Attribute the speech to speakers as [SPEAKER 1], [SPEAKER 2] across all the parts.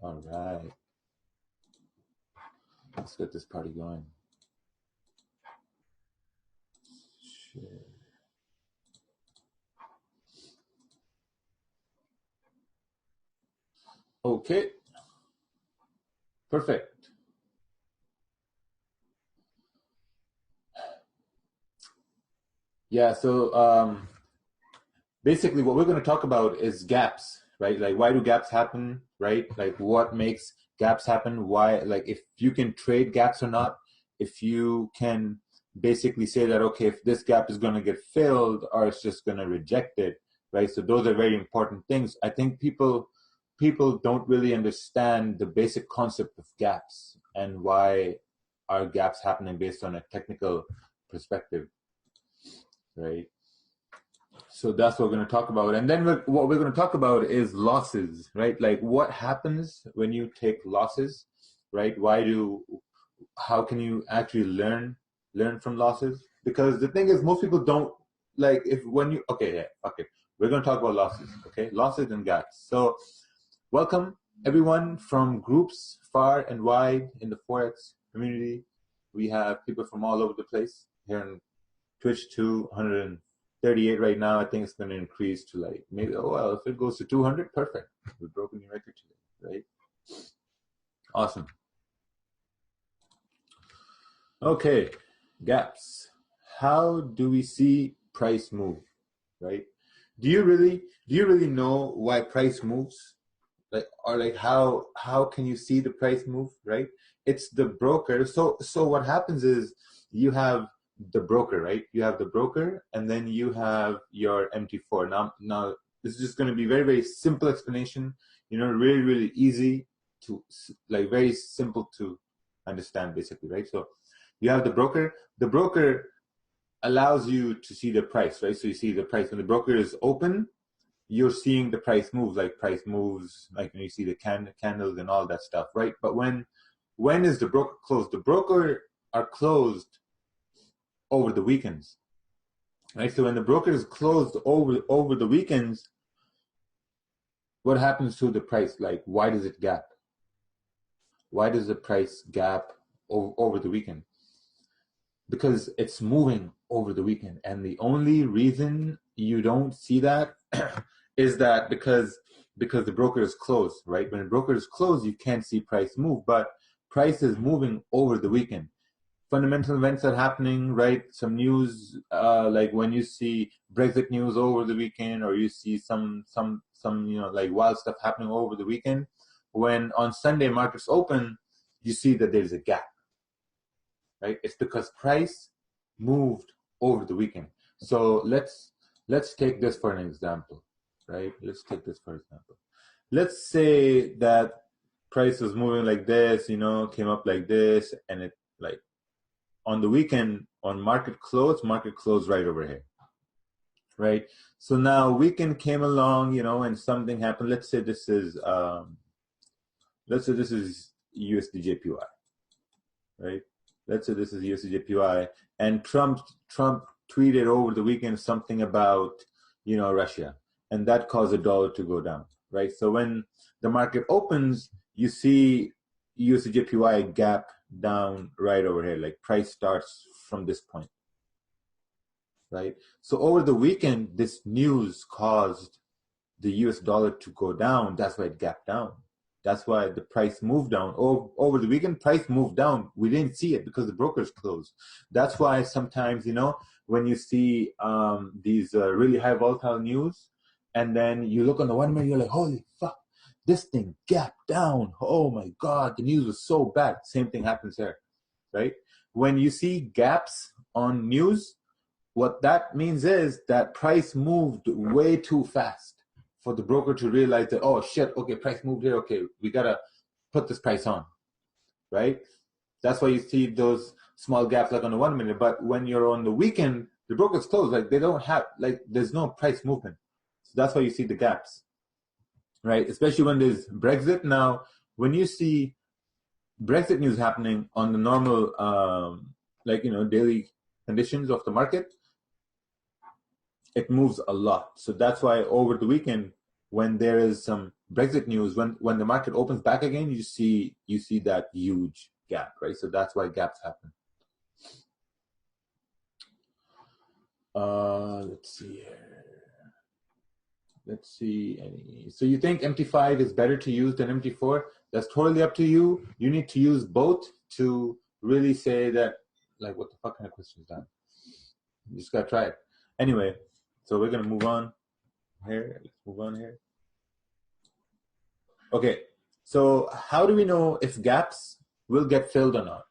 [SPEAKER 1] All right. Let's get this party going. Share. Okay. Perfect. Yeah, so basically what we're going to talk about is gaps, right? Like, why do gaps happen, right? Like, what makes gaps happen? Why, like, if you can trade gaps or not, if you can basically say that, okay, if this gap is going to get filled or it's just going to reject it, right? So those are very important things. I think people don't really understand the basic concept of gaps and why are gaps happening based on a technical perspective, right? So that's what we're going to talk about. And then what we're going to talk about is losses, right? Like, what happens when you take losses, right? How can you actually learn from losses? Because the thing is, most people don't, like, okay, we're going to talk about losses, okay? Losses and gaps. So welcome everyone from groups far and wide in the Forex community. We have people from all over the place here on Twitch, 238 right now. I think it's going to increase to, like, maybe, oh well, if it goes to 200, perfect. We've broken the record today, right? Awesome. Okay, gaps. How do we see price move, right? Do you really know why price moves? Like, or like, how can you see the price move, right? It's the broker. So what happens is you have the broker, right? You have the broker, and then you have your MT4. Now this is just going to be very, very simple explanation, really, really easy to, like, very simple to understand, basically, right? So you have the broker. The broker allows you to see the price, right? So you see the price when the broker is open. You're seeing the price move, like price moves, like when you see the candles and all that stuff, right? But when is the broker closed? The broker are closed over the weekends, right? So when the broker is closed over the weekends, what happens to the price? Like, why does it gap? Why does the price gap over the weekend? Because it's moving over the weekend, and the only reason you don't see that is that because the broker is closed, right? When the broker is closed, you can't see price move, but price is moving over the weekend. Fundamental events are happening, right? Some news, like when you see Brexit news over the weekend, or you see some like wild stuff happening over the weekend. When on Sunday markets open, you see that there's a gap, right? It's because price moved over the weekend. So let's take this for an example, right? Let's take this for example. Let's say that price was moving like this, came up like this, and it, like, on the weekend, on market close right over here, right? So now weekend came along, and something happened. Let's say this is USD/JPY, right? Let's say this is USD/JPY, and Trump tweeted over the weekend something about, Russia, and that caused the dollar to go down, right? So when the market opens, you see USD/JPY gap down right over here, like price starts from this point, right? So over the weekend, this news caused the US dollar to go down. That's why it gapped down. That's why the price moved down. Over the weekend, price moved down. We didn't see it because the brokers closed. That's why sometimes, when you see these really high volatile news, and then you look on the 1 minute, you're like, holy fuck, this thing gapped down. Oh my God, the news was so bad. Same thing happens here, right? When you see gaps on news, what that means is that price moved way too fast for the broker to realize that, oh shit, okay, price moved here, okay, we gotta put this price on, right? That's why you see those small gaps like on the 1 minute. But when you're on the weekend, the broker's closed, like they don't have, like there's no price movement. So that's why you see the gaps, right? Especially when there's Brexit. Now, when you see Brexit news happening on the normal, daily conditions of the market, it moves a lot. So that's why over the weekend, when there is some Brexit news, when the market opens back again, you see that huge gap, right? So that's why gaps happen. Let's see here. Let's see. So you think MT5 is better to use than MT4? That's totally up to you. You need to use both to really say that, like, what the fuck kind of question is that? You just gotta try it. Anyway, so we're gonna move on here. Let's move on here. Okay, so how do we know if gaps will get filled or not,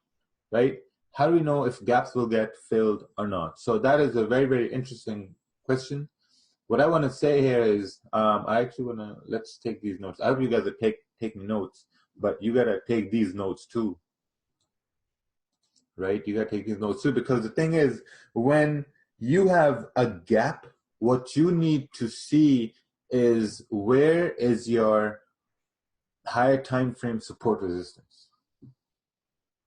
[SPEAKER 1] right? How do we know if gaps will get filled or not? So that is a very, very interesting question. What I want to say here is, I actually want to, let's take these notes. I hope you guys are taking notes, but you got to take these notes too, right? You got to take these notes too, because the thing is, when you have a gap, what you need to see is where is your higher time frame support resistance,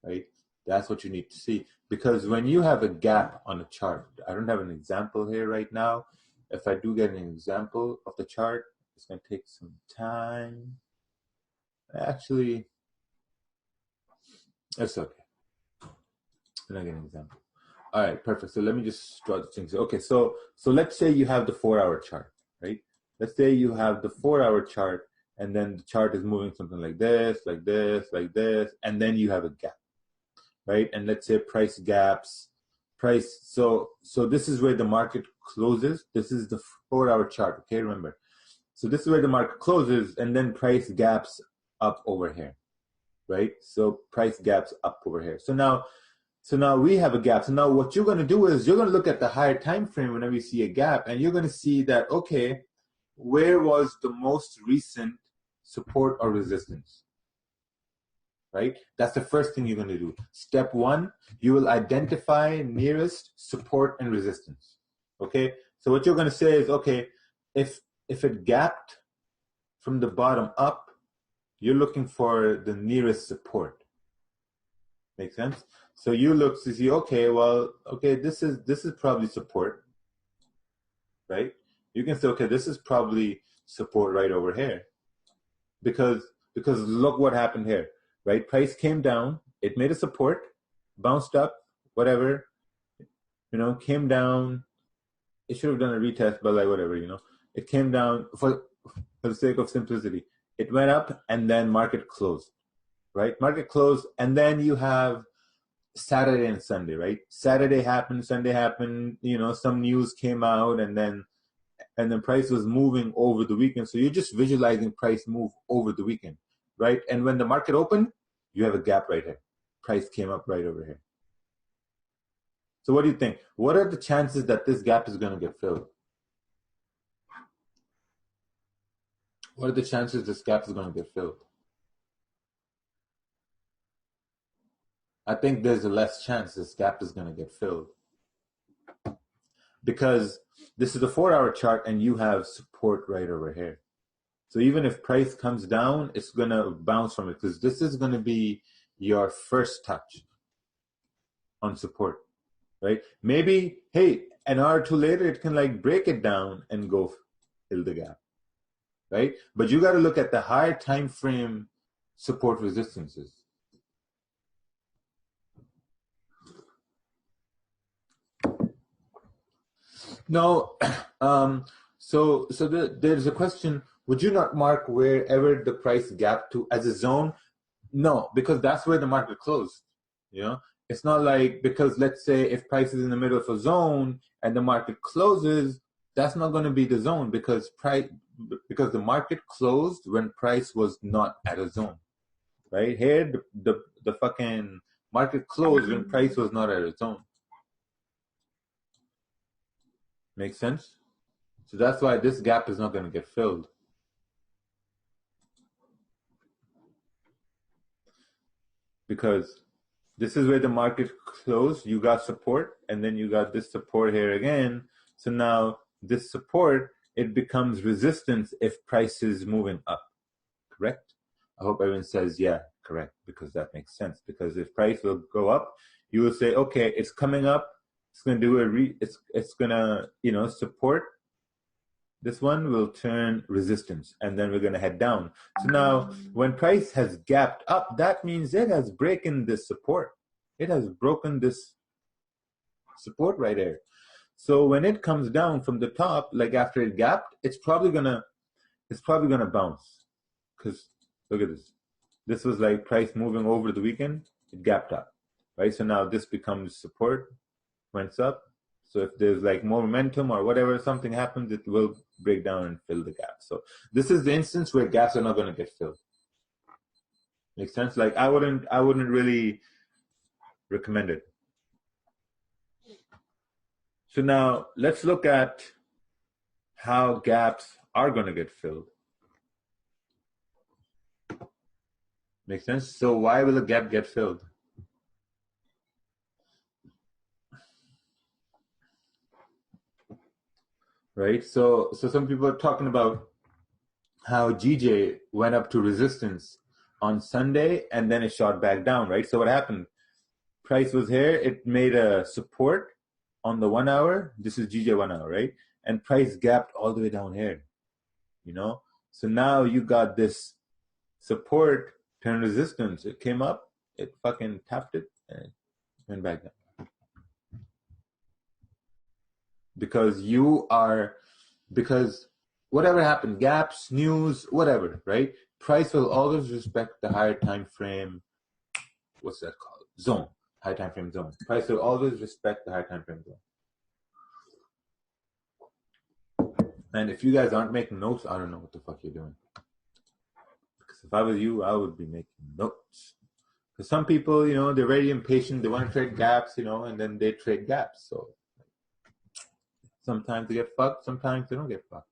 [SPEAKER 1] right? That's what you need to see. Because when you have a gap on a chart, I don't have an example here right now. If I do get an example of the chart, it's going to take some time. Actually, it's okay. I'm not getting an example. All right, perfect. So let me just draw the things. Okay, so let's say you have the 4-hour chart, right? Let's say you have the 4-hour chart, and then the chart is moving something like this, like this, like this, and then you have a gap, right? And let's say price gaps, so this is where the market closes. This is the 4-hour chart, okay, remember. So this is where the market closes, and then price gaps up over here, right? So price gaps up over here. So now we have a gap. So now what you're going to do is you're going to look at the higher time frame whenever you see a gap, and you're going to see that, okay, where was the most recent support or resistance, right? That's the first thing you're going to do. Step one, you will identify nearest support and resistance, okay? So what you're going to say is, okay, if it gapped from the bottom up, you're looking for the nearest support. Make sense? So you look to see, okay, well, okay, this is probably support, right? You can say, okay, this is probably support right over here, because look what happened here, right? Price came down, it made a support, bounced up, whatever, came down. It should have done a retest, but like whatever, it came down for the sake of simplicity. It went up and then market closed, right? Market closed, and then you have Saturday and Sunday, right? Saturday happened, Sunday happened, some news came out, and then price was moving over the weekend. So you're just visualizing price move over the weekend, right? And when the market opened, you have a gap right here. Price came up right over here. So what do you think? What are the chances that this gap is going to get filled? What are the chances this gap is going to get filled? I think there's a less chance this gap is going to get filled, because this is a 4-hour chart and you have support right over here. So even if price comes down, it's going to bounce from it, because this is going to be your first touch on support, right? Maybe, hey, an hour or two later, it can like break it down and go fill the gap, right? But you got to look at the higher time frame support resistances. No, there's a question, would you not mark wherever the price gap to as a zone? No, because that's where the market closed, It's not like, because let's say if price is in the middle of a zone and the market closes, that's not going to be the zone, because the market closed when price was not at a zone, right? Here, the fucking market closed when price was not at a zone. Make sense? So that's why this gap is not going to get filled. Because this is where the market closed, you got support, and then you got this support here again. So now this support, it becomes resistance if price is moving up, correct? I hope everyone says, yeah, correct, because that makes sense. Because if price will go up, you will say, okay, it's coming up, it's going to do it's going to, support This one will turn resistance, and then we're going to head down. So now, when price has gapped up, that means it has broken this support. It has broken this support right here. So when it comes down from the top, like after it gapped, it's probably gonna bounce. Because look at this. This was like price moving over the weekend. It gapped up, right? So now this becomes support. Went up. So if there's like more momentum or whatever, something happens, it will break down and fill the gap. So this is the instance where gaps are not going to get filled. Makes sense? Like I wouldn't really recommend it. So now let's look at how gaps are going to get filled. Makes sense? So why will a gap get filled? Right? So some people are talking about how GJ went up to resistance on Sunday and then it shot back down, right? So what happened? Price was here, it made a support on the 1 hour. This is GJ 1 hour, right? And price gapped all the way down here, you know? So now you got this support turn resistance. It came up, it fucking tapped it, and it went back down. Because whatever happened, gaps, news, whatever, right? Price will always respect the higher time frame, what's that called? Zone, high time frame zone. Price will always respect the high time frame zone. And if you guys aren't making notes, I don't know what the fuck you're doing. Because if I was you, I would be making notes. Because some people, you know, they're very impatient. They want to trade gaps, you know, and then they trade gaps. So sometimes they get fucked, sometimes they don't get fucked.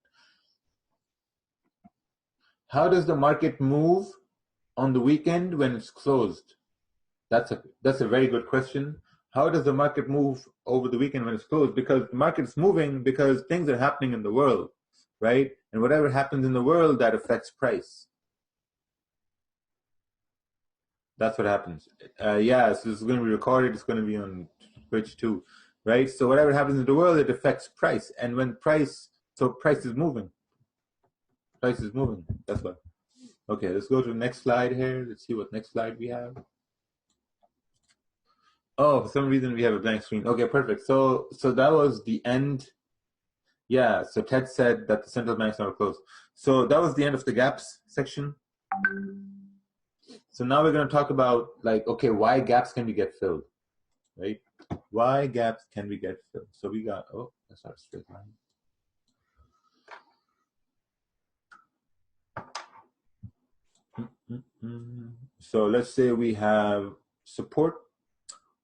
[SPEAKER 1] How does the market move on the weekend when it's closed? That's a very good question. How does the market move over the weekend when it's closed? Because the market's moving because things are happening in the world, right? And whatever happens in the world, that affects price. That's what happens. So this is going to be recorded. It's going to be on Twitch too, right? So whatever happens in the world, it affects price. And when price is moving. Price is moving. That's why. Okay, let's go to the next slide here. Let's see what next slide we have. Oh, for some reason we have a blank screen. Okay, perfect. So that was the end. Yeah, so Ted said that the central banks are closed. So that was the end of the gaps section. So now we're going to talk about, like, okay, why gaps can we get filled, right? Why gaps can we get filled? So we got, that's not a straight line. So let's say we have support,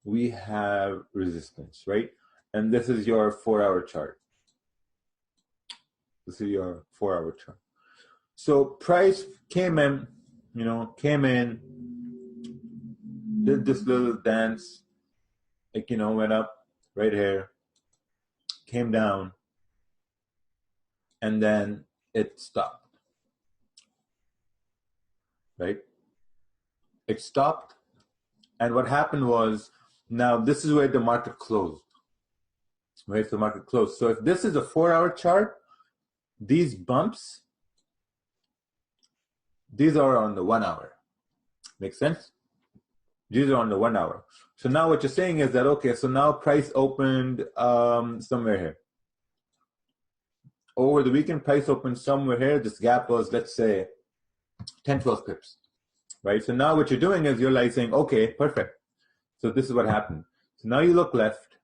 [SPEAKER 1] we have resistance, right? And this is your 4-hour chart. This is your 4-hour chart. So price came in, did this little dance, like, went up right here, came down, and then it stopped, right? It stopped, and what happened was, now this is where the market closed, right? The market closed. So if this is a 4-hour chart, these bumps, these are on the 1 hour. Make sense? These are on the 1 hour. So now what you're saying is that, okay, so now price opened somewhere here. Over the weekend, price opened somewhere here. This gap was, let's say, 10, 12 pips, right? So now what you're doing is you're like saying, okay, perfect. So this is what happened. So now you look left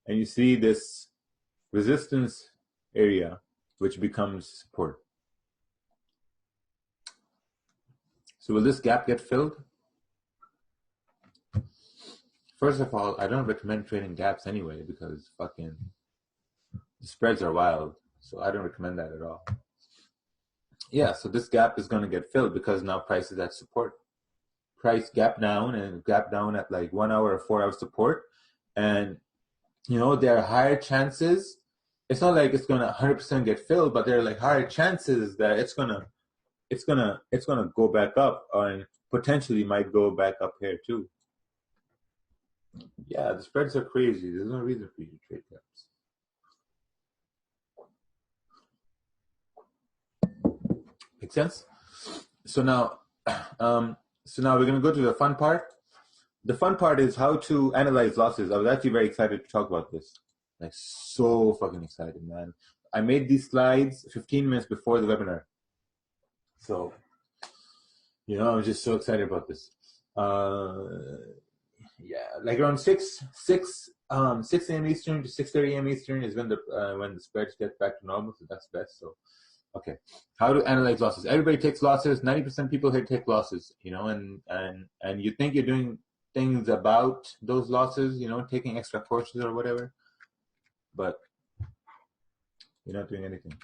[SPEAKER 1] and you see this resistance area, which becomes support. So will this gap get filled? First of all, I don't recommend trading gaps anyway because fucking the spreads are wild. So I don't recommend that at all. Yeah, so this gap is going to get filled because now price is at support. Price gap down and gap down at like 1 hour or 4 hour support. And, there are higher chances. It's not like it's going to 100% get filled, but there are like higher chances that it's going to go back up and potentially might go back up here too. Yeah, the spreads are crazy. There's no reason for you to trade gaps. Make sense? So now we're going to go to the fun part. The fun part is how to analyze losses. I was actually very excited to talk about this. Like, so fucking excited, man. I made these slides 15 minutes before the webinar. So, I was just so excited about this. Like around 6 a.m. Eastern to 6:30 a.m. Eastern is when the spreads get back to normal, so that's best. So, okay, how to analyze losses. Everybody takes losses. 90% people here take losses, and you think you're doing things about those losses, taking extra courses or whatever, but you're not doing anything.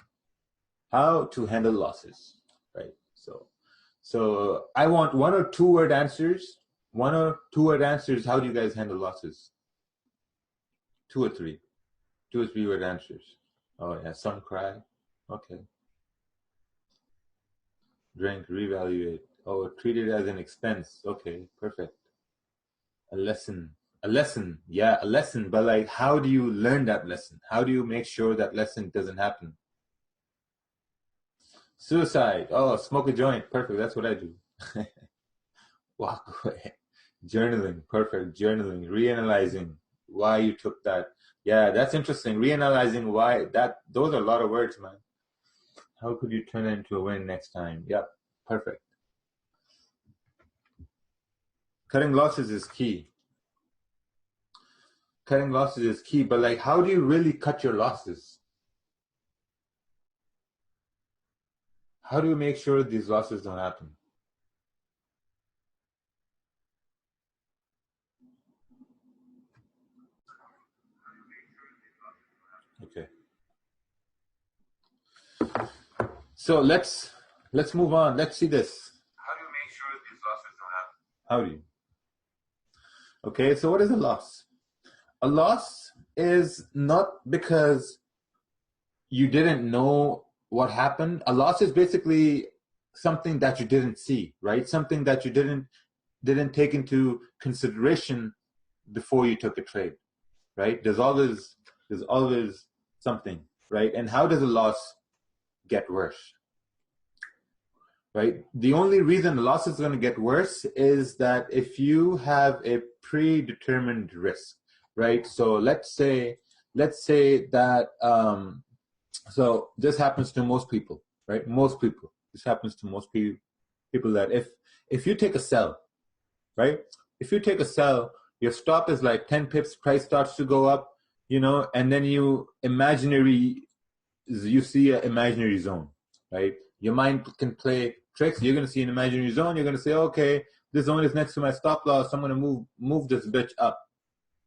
[SPEAKER 1] How to handle losses, right? So I want 1 or 2 word answers. 1 or 2 word answers. How do you guys handle losses? 2 or 3. 2 or 3 word answers. Oh yeah, some cry. Okay. Drink, reevaluate. Oh, treat it as an expense. Okay, perfect. A lesson. Yeah, a lesson. But like, how do you learn that lesson? How do you make sure that lesson doesn't happen? Suicide. Oh, smoke a joint. Perfect. That's what I do. Walk away. Journaling. Perfect. Journaling. Reanalyzing why you took that. Yeah, that's interesting. Reanalyzing why that. Those are a lot of words, man. How could you turn it into a win next time? Yep. Perfect. Cutting losses is key. Cutting losses is key, but like, how do you really cut your losses? How do you make sure these losses don't happen? Okay. So let's move on. Let's see this. How do you make sure these losses don't happen? How do you? Okay, so what is a loss? A loss is not because you didn't know what happened. A loss is basically something that you didn't see, right? Something that you didn't take into consideration before you took a trade, right? There's always something, right? And how does a loss get worse? Right? The only reason the loss is going to get worse is that if you have a predetermined risk, right? So let's say that so this happens to most people, right? Most people. This happens to most people that if you take a sell, right? If you take a sell, your stop is like 10 pips, price starts to go up, and then you see an imaginary zone, right? Your mind can play tricks. You're going to see an imaginary zone. You're going to say, okay, this zone is next to my stop loss. I'm going to move this bitch up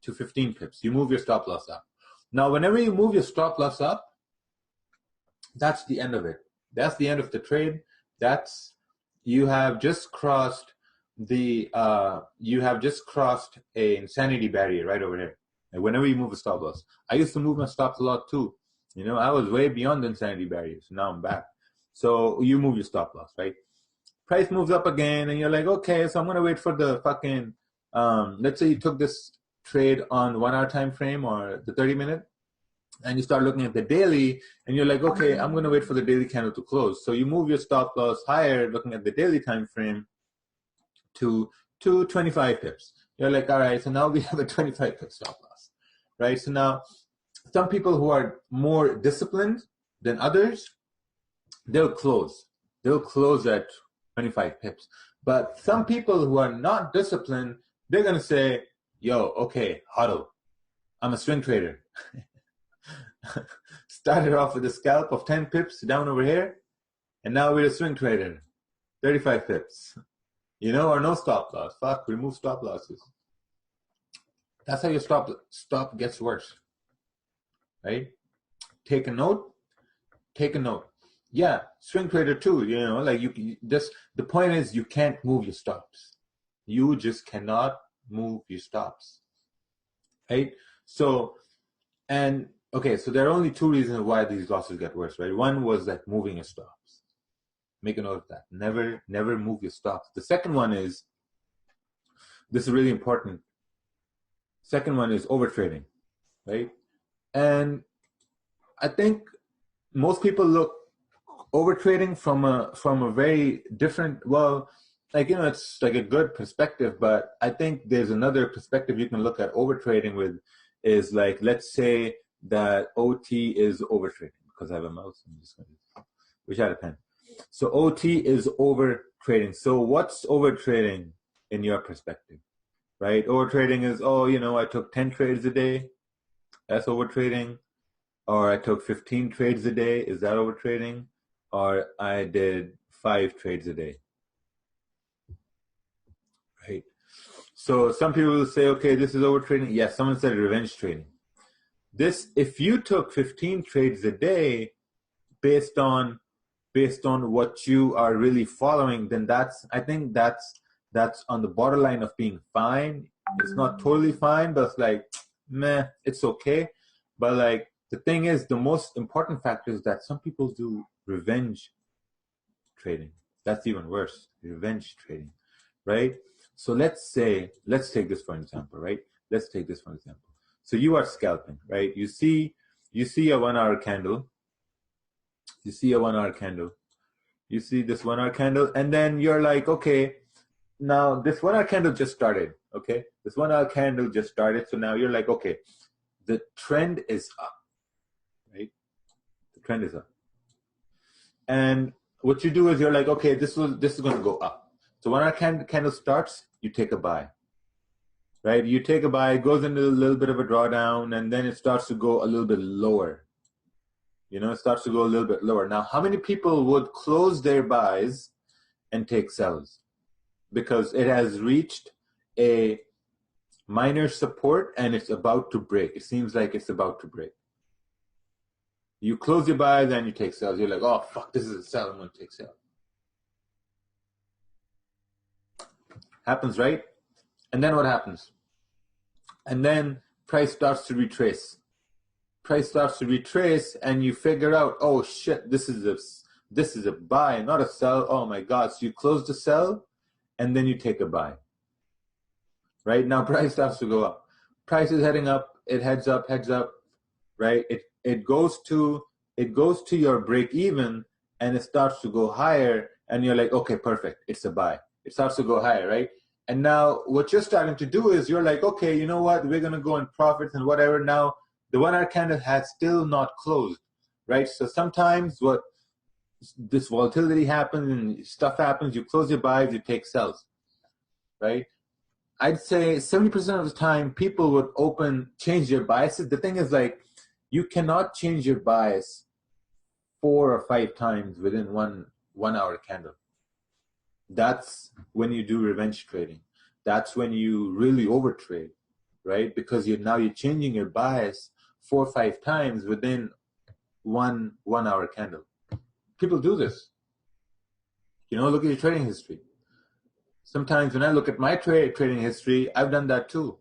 [SPEAKER 1] to 15 pips. You move your stop loss up. Now, whenever you move your stop loss up, that's the end of it. That's the end of the trade. You have just crossed a insanity barrier right over here. And whenever you move a stop loss, I used to move my stops a lot too. I was way beyond the insanity barrier. So now I'm back. So you move your stop loss, right? Price moves up again, and you're like, okay, so I'm gonna wait for the fucking. Let's say you took this trade on 1 hour time frame or the 30-minute. And you start looking at the daily, and you're like, okay, I'm going to wait for the daily candle to close. So you move your stop loss higher, looking at the daily time frame, to 25 pips. You're like, all right, so now we have a 25 pip stop loss, right? So now, some people who are more disciplined than others, they'll close at 25 pips. But some people who are not disciplined, they're going to say, yo, okay, huddle. I'm a swing trader. Started off with a scalp of 10 pips down over here, and now we're a swing trader, 35 pips, or no stop loss. Fuck, remove stop losses. That's how your stop gets worse, right? Take a note. Yeah, swing trader too. Like the point is you can't move your stops. You just cannot move your stops, right? So, and okay, so there are only 2 reasons why these losses get worse, right? One was like moving your stops. Make a note of that. Never move your stops. The second one is, this is really important. Second one is overtrading, right? And I think most people look overtrading from a very different, well, like, you know, it's like a good perspective, but I think there's another perspective you can look at overtrading with, is like, let's say that OT is overtrading, because I have a mouse. I'm just going to wish I had a pen. So OT is overtrading. So what's overtrading in your perspective, right? Overtrading is, oh, you know, I took 10 trades a day. That's overtrading. Or I took 15 trades a day. Is that overtrading? Or I did 5 trades a day, right? So some people will say, okay, this is overtrading. Yes, someone said revenge trading. This, if you took 15 trades a day based on what you are really following, then I think that's on the borderline of being fine. It's not totally fine, but it's like, meh, it's okay. But like, the thing is, the most important factor is that some people do revenge trading. That's even worse, revenge trading, right? So let's take this for an example, right? Let's take this for an example. So you are scalping, right? You see a 1 hour candle. You see a 1 hour candle. You see this 1 hour candle, and then you're like, okay, now this 1 hour candle just started, okay? This 1 hour candle just started, so now you're like, okay, the trend is up, right? The trend is up. And what you do is you're like, okay, this is going to go up. So when our candle starts, you take a buy, right? You take a buy, it goes into a little bit of a drawdown, and then it starts to go a little bit lower. You know, it starts to go a little bit lower. Now, how many people would close their buys and take sells? Because it has reached a minor support and it's about to break. It seems like it's about to break. You close your buys and you take sells. You're like, oh, fuck, this is a sell. I'm going to take sell. Happens, right? And then what happens? And then price starts to retrace. Price starts to retrace and you figure out, oh, shit, this is a buy, not a sell. Oh, my God. So you close the sell and then you take a buy. Right? Now price starts to go up. Price is heading up. It heads up, right? It goes to your break even and it starts to go higher and you're like, okay, perfect. It's a buy. It starts to go higher, right? And now what you're starting to do is you're like, okay, you know what? We're going to go in profits and whatever. Now the 1 hour candle has still not closed, right? So sometimes what this volatility happens and stuff happens, you close your buys, you take sells, right? I'd say 70% of the time people would change their biases. The thing is, like, you cannot change your bias 4 or 5 times within one hour candle. That's when you do revenge trading. That's when you really overtrade, right? Because you're changing your bias 4 or 5 times within one hour candle. People do this. You know, look at your trading history. Sometimes when I look at my trading history, I've done that too,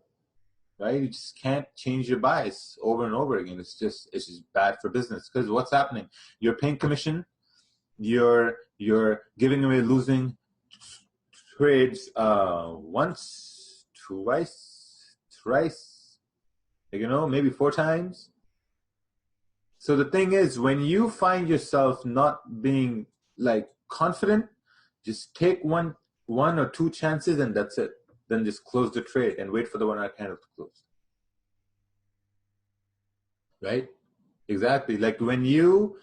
[SPEAKER 1] right? You just can't change your bias over and over again. It's just bad for business because what's happening? You're paying commission, you're giving away losing trades once, twice, thrice, you know, maybe 4 times. So the thing is, when you find yourself not being like confident, just take one or 2 chances and that's it. Then just close the trade and wait for the 1 hour candle to close. Right? Exactly. Like when you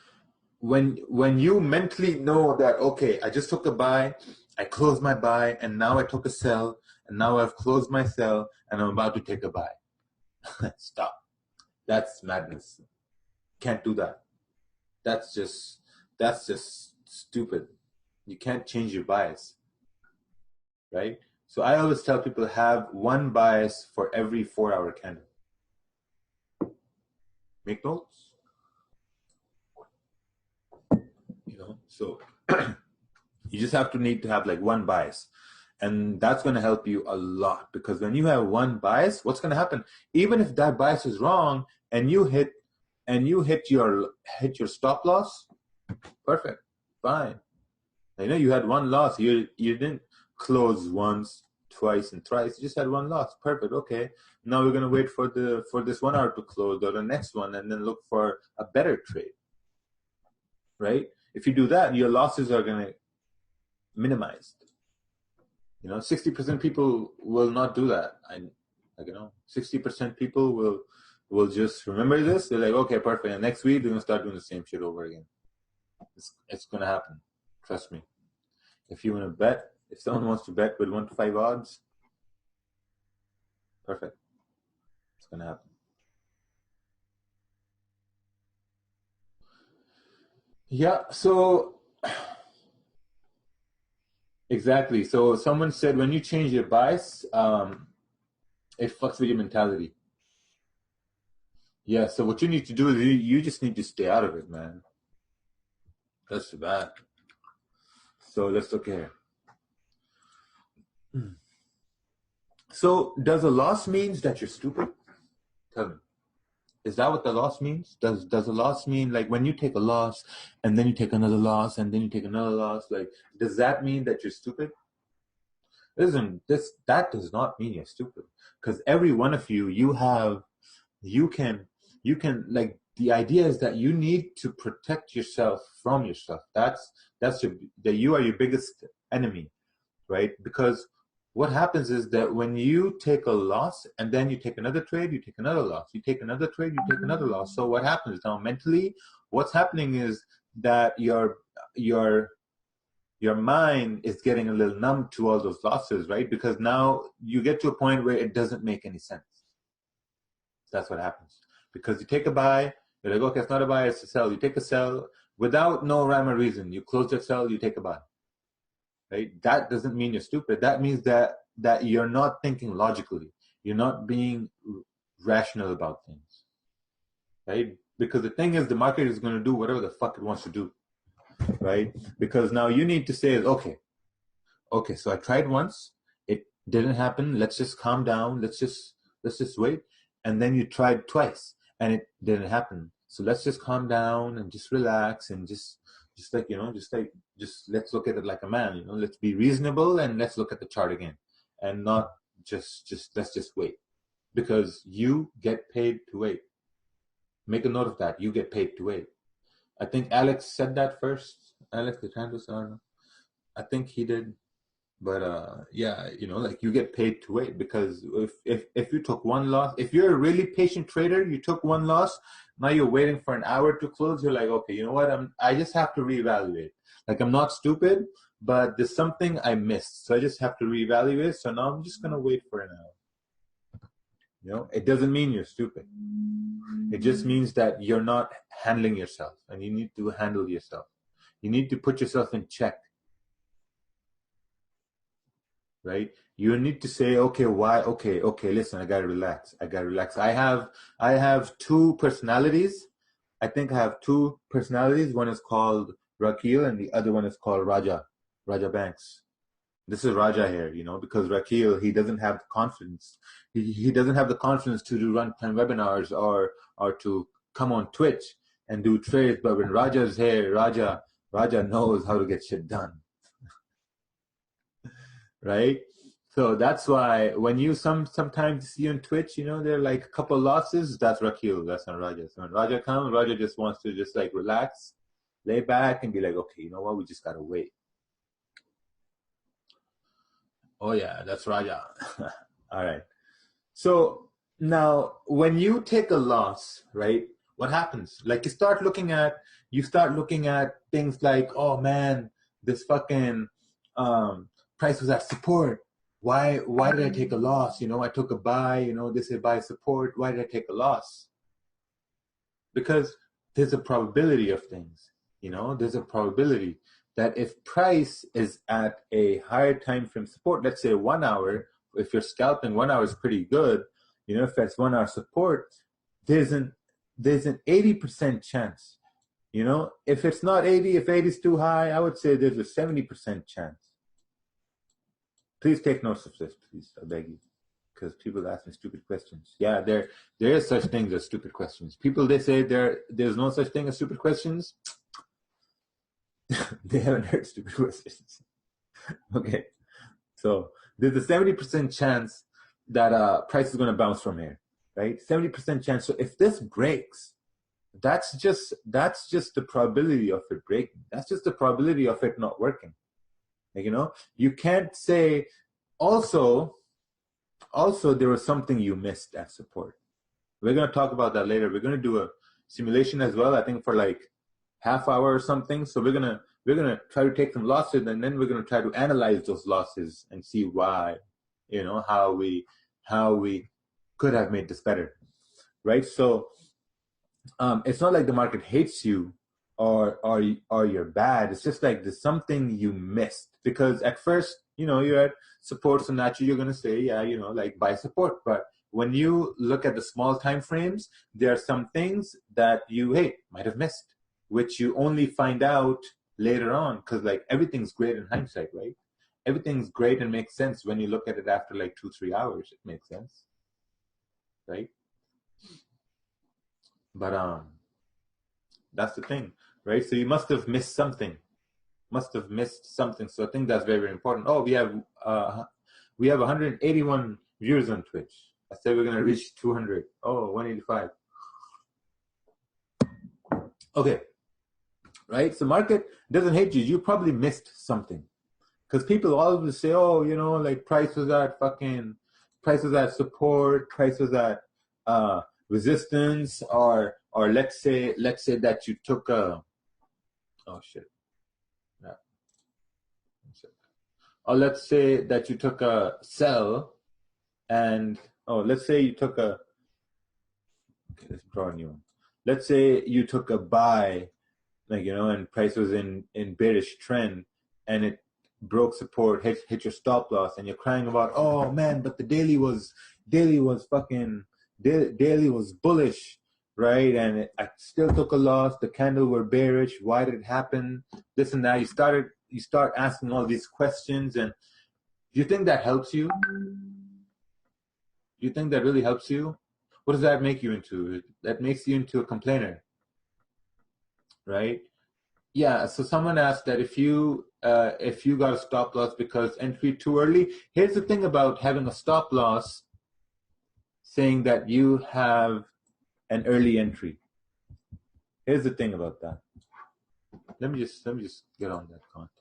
[SPEAKER 1] mentally know that, okay, I just took a buy, I closed my buy, and now I took a sell, and now I've closed my sell, and I'm about to take a buy. Stop. That's madness. Can't do that. That's just stupid. You can't change your bias. Right? So I always tell people have 1 bias for every 4 hour candle. Make notes. You know, so you just need to have like 1 bias. And that's going to help you a lot because when you have 1 bias, what's going to happen? Even if that bias is wrong and you hit your stop loss, perfect, fine. You know, you had 1 loss. You didn't close once, twice, and thrice. You just had 1 loss. Perfect. Okay. Now we're gonna wait for this 1 hour to close or the next one, and then look for a better trade. Right? If you do that, your losses are going to minimize. 60% people will not do that. 60% people will just remember this. They're like, okay, perfect. And next week, they're going to start doing the same shit over again. It's going to happen. Trust me. If you want to bet, if someone wants to bet with 1 to 5 odds, perfect. It's going to happen. Yeah, so exactly. So someone said when you change your bias, it fucks with your mentality. Yeah, so what you need to do is you just need to stay out of it, man. That's too bad. So let's look here. So does a loss means that you're stupid? Tell me. Is that what the loss means? Does a loss mean like when you take a loss and then you take another loss and then you take another loss? Like, does that mean that you're stupid? That does not mean you're stupid. Because every one of you can like, the idea is that you need to protect yourself from yourself. You are your biggest enemy, right? Because what happens is that when you take a loss and then you take another trade, you take another loss, you take another trade, you take another loss. So what happens now mentally, what's happening is that your mind is getting a little numb to all those losses, right? Because now you get to a point where it doesn't make any sense. That's what happens. Because you take a buy, you're like, okay, it's not a buy, it's a sell. You take a sell without no rhyme or reason. You close that sell, you take a buy. Right? That doesn't mean you're stupid. That means that you're not thinking logically. You're not being rational about things. Right? Because the thing is, the market is going to do whatever the fuck it wants to do. Right? Because now you need to say, okay, so I tried once, it didn't happen. Let's just calm down. Let's just wait. And then you tried twice and it didn't happen. So let's just calm down and just relax and just let's look at it like a man, let's be reasonable and let's look at the chart again and not just let's just wait, because you get paid to wait. Make a note of that. You get paid to wait. I think Alex said that first. Alex, the transfer, I don't know. I think he did. But yeah, like you get paid to wait, because if you took one loss, if you're a really patient trader, you took one loss, now you're waiting for an hour to close, you're like, okay, you know what, I just have to reevaluate. Like, I'm not stupid, but there's something I missed, so I just have to reevaluate. So now I'm just gonna wait for an hour. It doesn't mean you're stupid. It just means that you're not handling yourself, and you need to handle yourself. You need to put yourself in check. Right? You need to say, okay, why? Okay, listen, I gotta relax. I have two personalities. I think I have two personalities. One is called Rakil and the other one is called Raja Banks. This is Raja here, because Rakil, he doesn't have the confidence. He doesn't have the confidence to do runtime webinars or to come on Twitch and do trades. But when Raja's here, Raja knows how to get shit done. Right? So that's why when you sometimes see on Twitch, there are like a couple losses, that's Rakil, that's not Raja. So when Raja comes, Raja just wants to just like relax, lay back and be like, okay, you know what, we just gotta wait. Oh yeah, that's Raja. All right. So now when you take a loss, right, what happens? Like you start looking at things like, oh man, this fucking price was at support. Why did I take a loss? I took a buy, they say buy support. Why did I take a loss? Because there's a probability of things, there's a probability that if price is at a higher time frame support, let's say 1 hour, if you're scalping, 1 hour is pretty good. If that's 1 hour support, there's an 80% chance. If it's not 80, if 80 is too high, I would say there's a 70% chance. Please take notes of this, please, I beg you, because people ask me stupid questions. Yeah, there is such things as stupid questions. People, they say there's no such thing as stupid questions. They haven't heard stupid questions. Okay, so there's a 70% chance that price is going to bounce from here, right? 70% chance. So if this breaks, That's just the probability of it breaking. That's just the probability of it not working. Like, you can't say also there was something you missed at support. We're going to talk about that later. We're going to do a simulation as well, I think for like half hour or something. So we're going to try to take some losses, and then we're going to try to analyze those losses and see why, how we could have made this better. Right? So it's not like the market hates you or you're bad. It's just like there's something you missed, because at first, you're at support, so naturally you're going to say, yeah, like buy support. But when you look at the small time frames, there are some things that you might have missed, which you only find out later on, because like everything's great in hindsight, right? Everything's great and makes sense when you look at it after like 2-3 hours. It makes sense, right? But that's the thing, right? So you must have missed something. So I think that's very, very important. Oh, we have 181 viewers on Twitch. I said we're gonna reach 200. Oh, 185. Okay, right? So market doesn't hate you. You probably missed something, because people always say, oh, like price was at support, price was at resistance, or let's say that you took a or let's say that you took a sell, and let's say you took a let's draw a new one. Let's say you took a buy, like and price was in bearish trend, and it broke support, hit your stop loss, and you're crying about, oh man, but the daily was bullish, right? And I still took a loss. The candle were bearish. Why did it happen? This and that. You start asking all these questions, and do you think that helps you? Do you think that really helps you? What does that make you into? That makes you into a complainer, right? Yeah. So someone asked that if you got a stop loss because entry too early. Here's the thing about having a stop loss, saying that you have an early entry. Here's the thing about that. Let me just get on that context.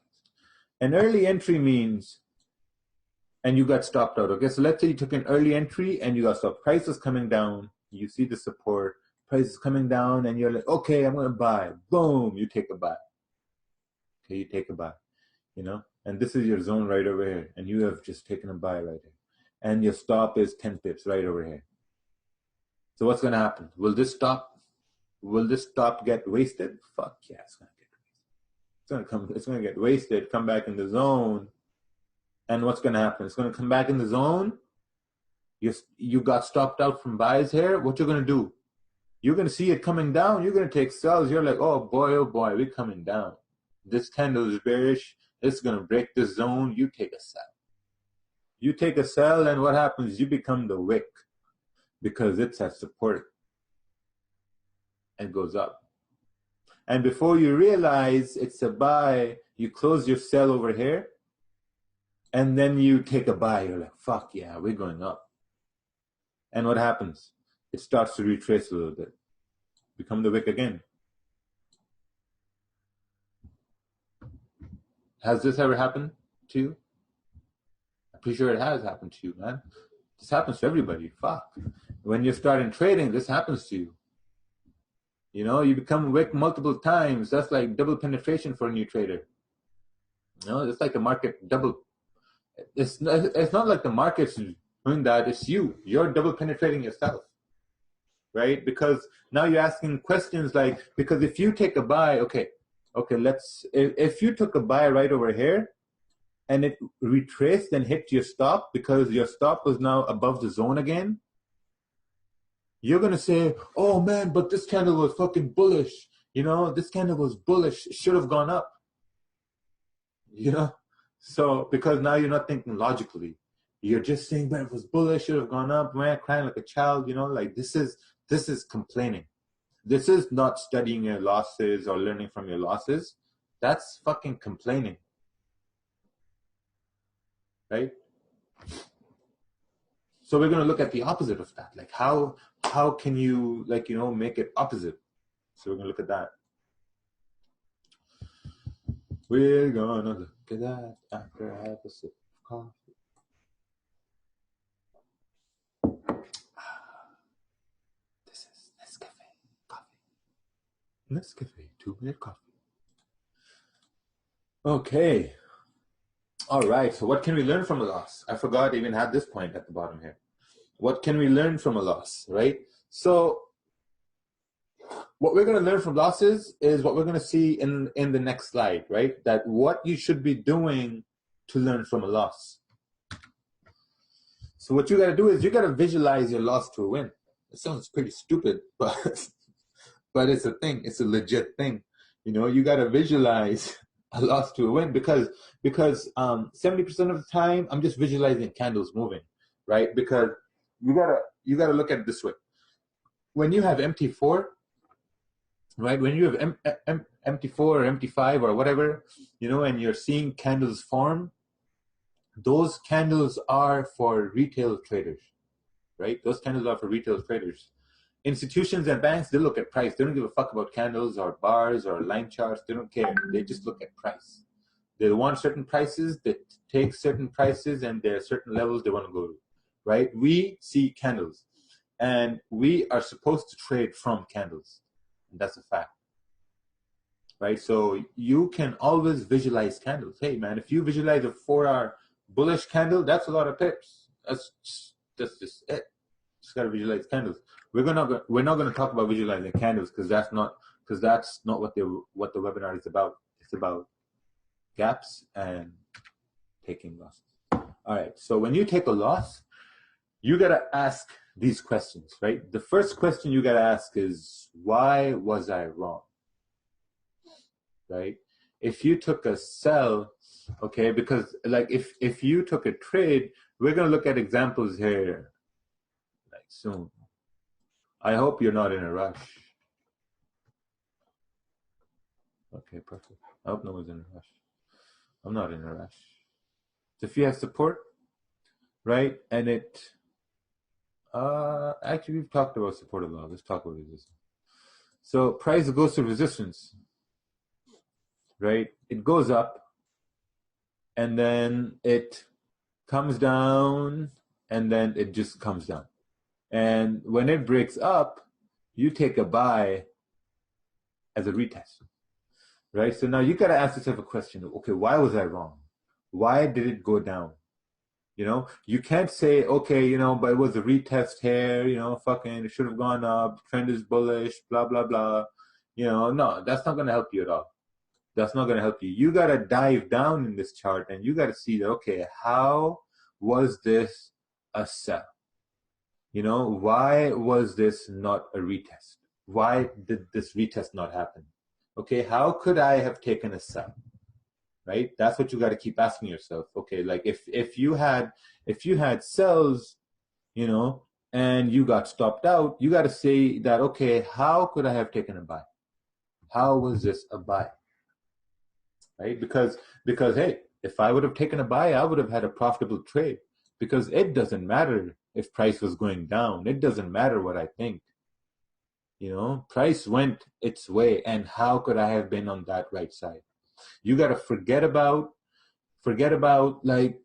[SPEAKER 1] An early entry means, and you got stopped out. Okay, so let's say you took an early entry and you got stopped. Price is coming down. You see the support. Price is coming down, and you're like, okay, I'm gonna buy. Boom, you take a buy. Okay, you take a buy. And this is your zone right over here, and you have just taken a buy right here, and your stop is 10 pips right over here. So what's gonna happen? Will this stop get wasted? Fuck yeah, it's gonna get wasted. It's gonna get wasted, come back in the zone, and what's gonna happen? It's gonna come back in the zone. You got stopped out from buys here. What you're gonna do? You're gonna see it coming down. You're gonna take sells. You're like, oh boy, we're coming down. This candle is bearish. It's gonna break this zone. You take a sell. And what happens? You become the wick, because it's at support and goes up. And before you realize it's a buy, you close your sell over here, and then you take a buy. You're like, fuck yeah, we're going up. And what happens? It starts to retrace a little bit. Become the wick again. Has this ever happened to you? I'm pretty sure it has happened to you, man. This happens to everybody. Fuck. When you're starting trading, this happens to you. You become wick multiple times. That's like double penetration for a new trader. It's like the market double. It's not like the market's doing that. It's you. You're double penetrating yourself, right? Because now you're asking questions like, because if you take a buy, okay, if you took a buy right over here, and it retraced and hit your stop because your stop was now above the zone again, you're going to say, oh man, but this candle was fucking bullish. This candle was bullish. It should have gone up. So because now you're not thinking logically. You're just saying, but it was bullish, should have gone up, man, crying like a child, like this is complaining. This is not studying your losses or learning from your losses. That's fucking complaining. Right? So we're going to look at the opposite of that. Like how can you make it opposite? So we're going to look at that. We're going to look at that after I have a sip of coffee. This is Nescafe coffee. Nescafe 2-minute coffee. Okay. All right. So what can we learn from a loss? I forgot I even had this point at the bottom here. What can we learn from a loss, right? So what we're going to learn from losses is what we're going to see in the next slide, right? That what you should be doing to learn from a loss. So what you got to do is you got to visualize your loss to a win. It sounds pretty stupid, but it's a thing. It's a legit thing. You know, you got to visualize a loss to a win because 70% of the time I'm just visualizing candles moving, right? Because you gotta look at it this way. When you have MT4, right? When you have MT4 or MT5 or whatever, you know, and you're seeing candles form, those candles are for retail traders, right? Those candles are for retail traders. Institutions and banks, they look at price. They don't give a fuck about candles or bars or line charts. They don't care. They just look at price. They want certain prices. They take certain prices, and there are certain levels they want to go to, right? We see candles, and we are supposed to trade from candles. And that's a fact, right? So you can always visualize candles. Hey, man, if you visualize a 4-hour bullish candle, that's a lot of pips. That's just it. Just gotta visualize candles. We're not gonna talk about visualizing candles because that's not what the webinar is about. It's about gaps and taking losses. All right. So when you take a loss, you gotta ask these questions, right? The first question you gotta ask is, why was I wrong? Right? If you took a sell, okay, because like if you took a trade, we're gonna look at examples here like soon. I hope you're not in a rush. Okay, perfect. I hope no one's in a rush. I'm not in a rush. So if you have support, right, and it, actually we've talked about support a lot. Let's talk about resistance. So price goes to resistance, right? It goes up, and then it comes down, and then it just comes down. And when it breaks up, you take a buy as a retest, right? So now you got to ask yourself a question. Okay, why was I wrong? Why did it go down? You know, you can't say, okay, you know, but it was a retest here, you know, fucking, it should have gone up, trend is bullish, blah, blah, blah. You know, no, that's not going to help you at all. That's not going to help you. You got to dive down in this chart and you got to see that, okay, how was this a sell? You know, why was this not a retest? Why did this retest not happen? Okay, how could I have taken a sell? Right? That's what you got to keep asking yourself. Okay, like if you had sells, you know, and you got stopped out, you got to say that, okay, how could I have taken a buy? How was this a buy? Right? Because hey, if I would have taken a buy, I would have had a profitable trade. Because it doesn't matter if price was going down. It doesn't matter what I think. You know, price went its way, and how could I have been on that right side? You got to forget about like,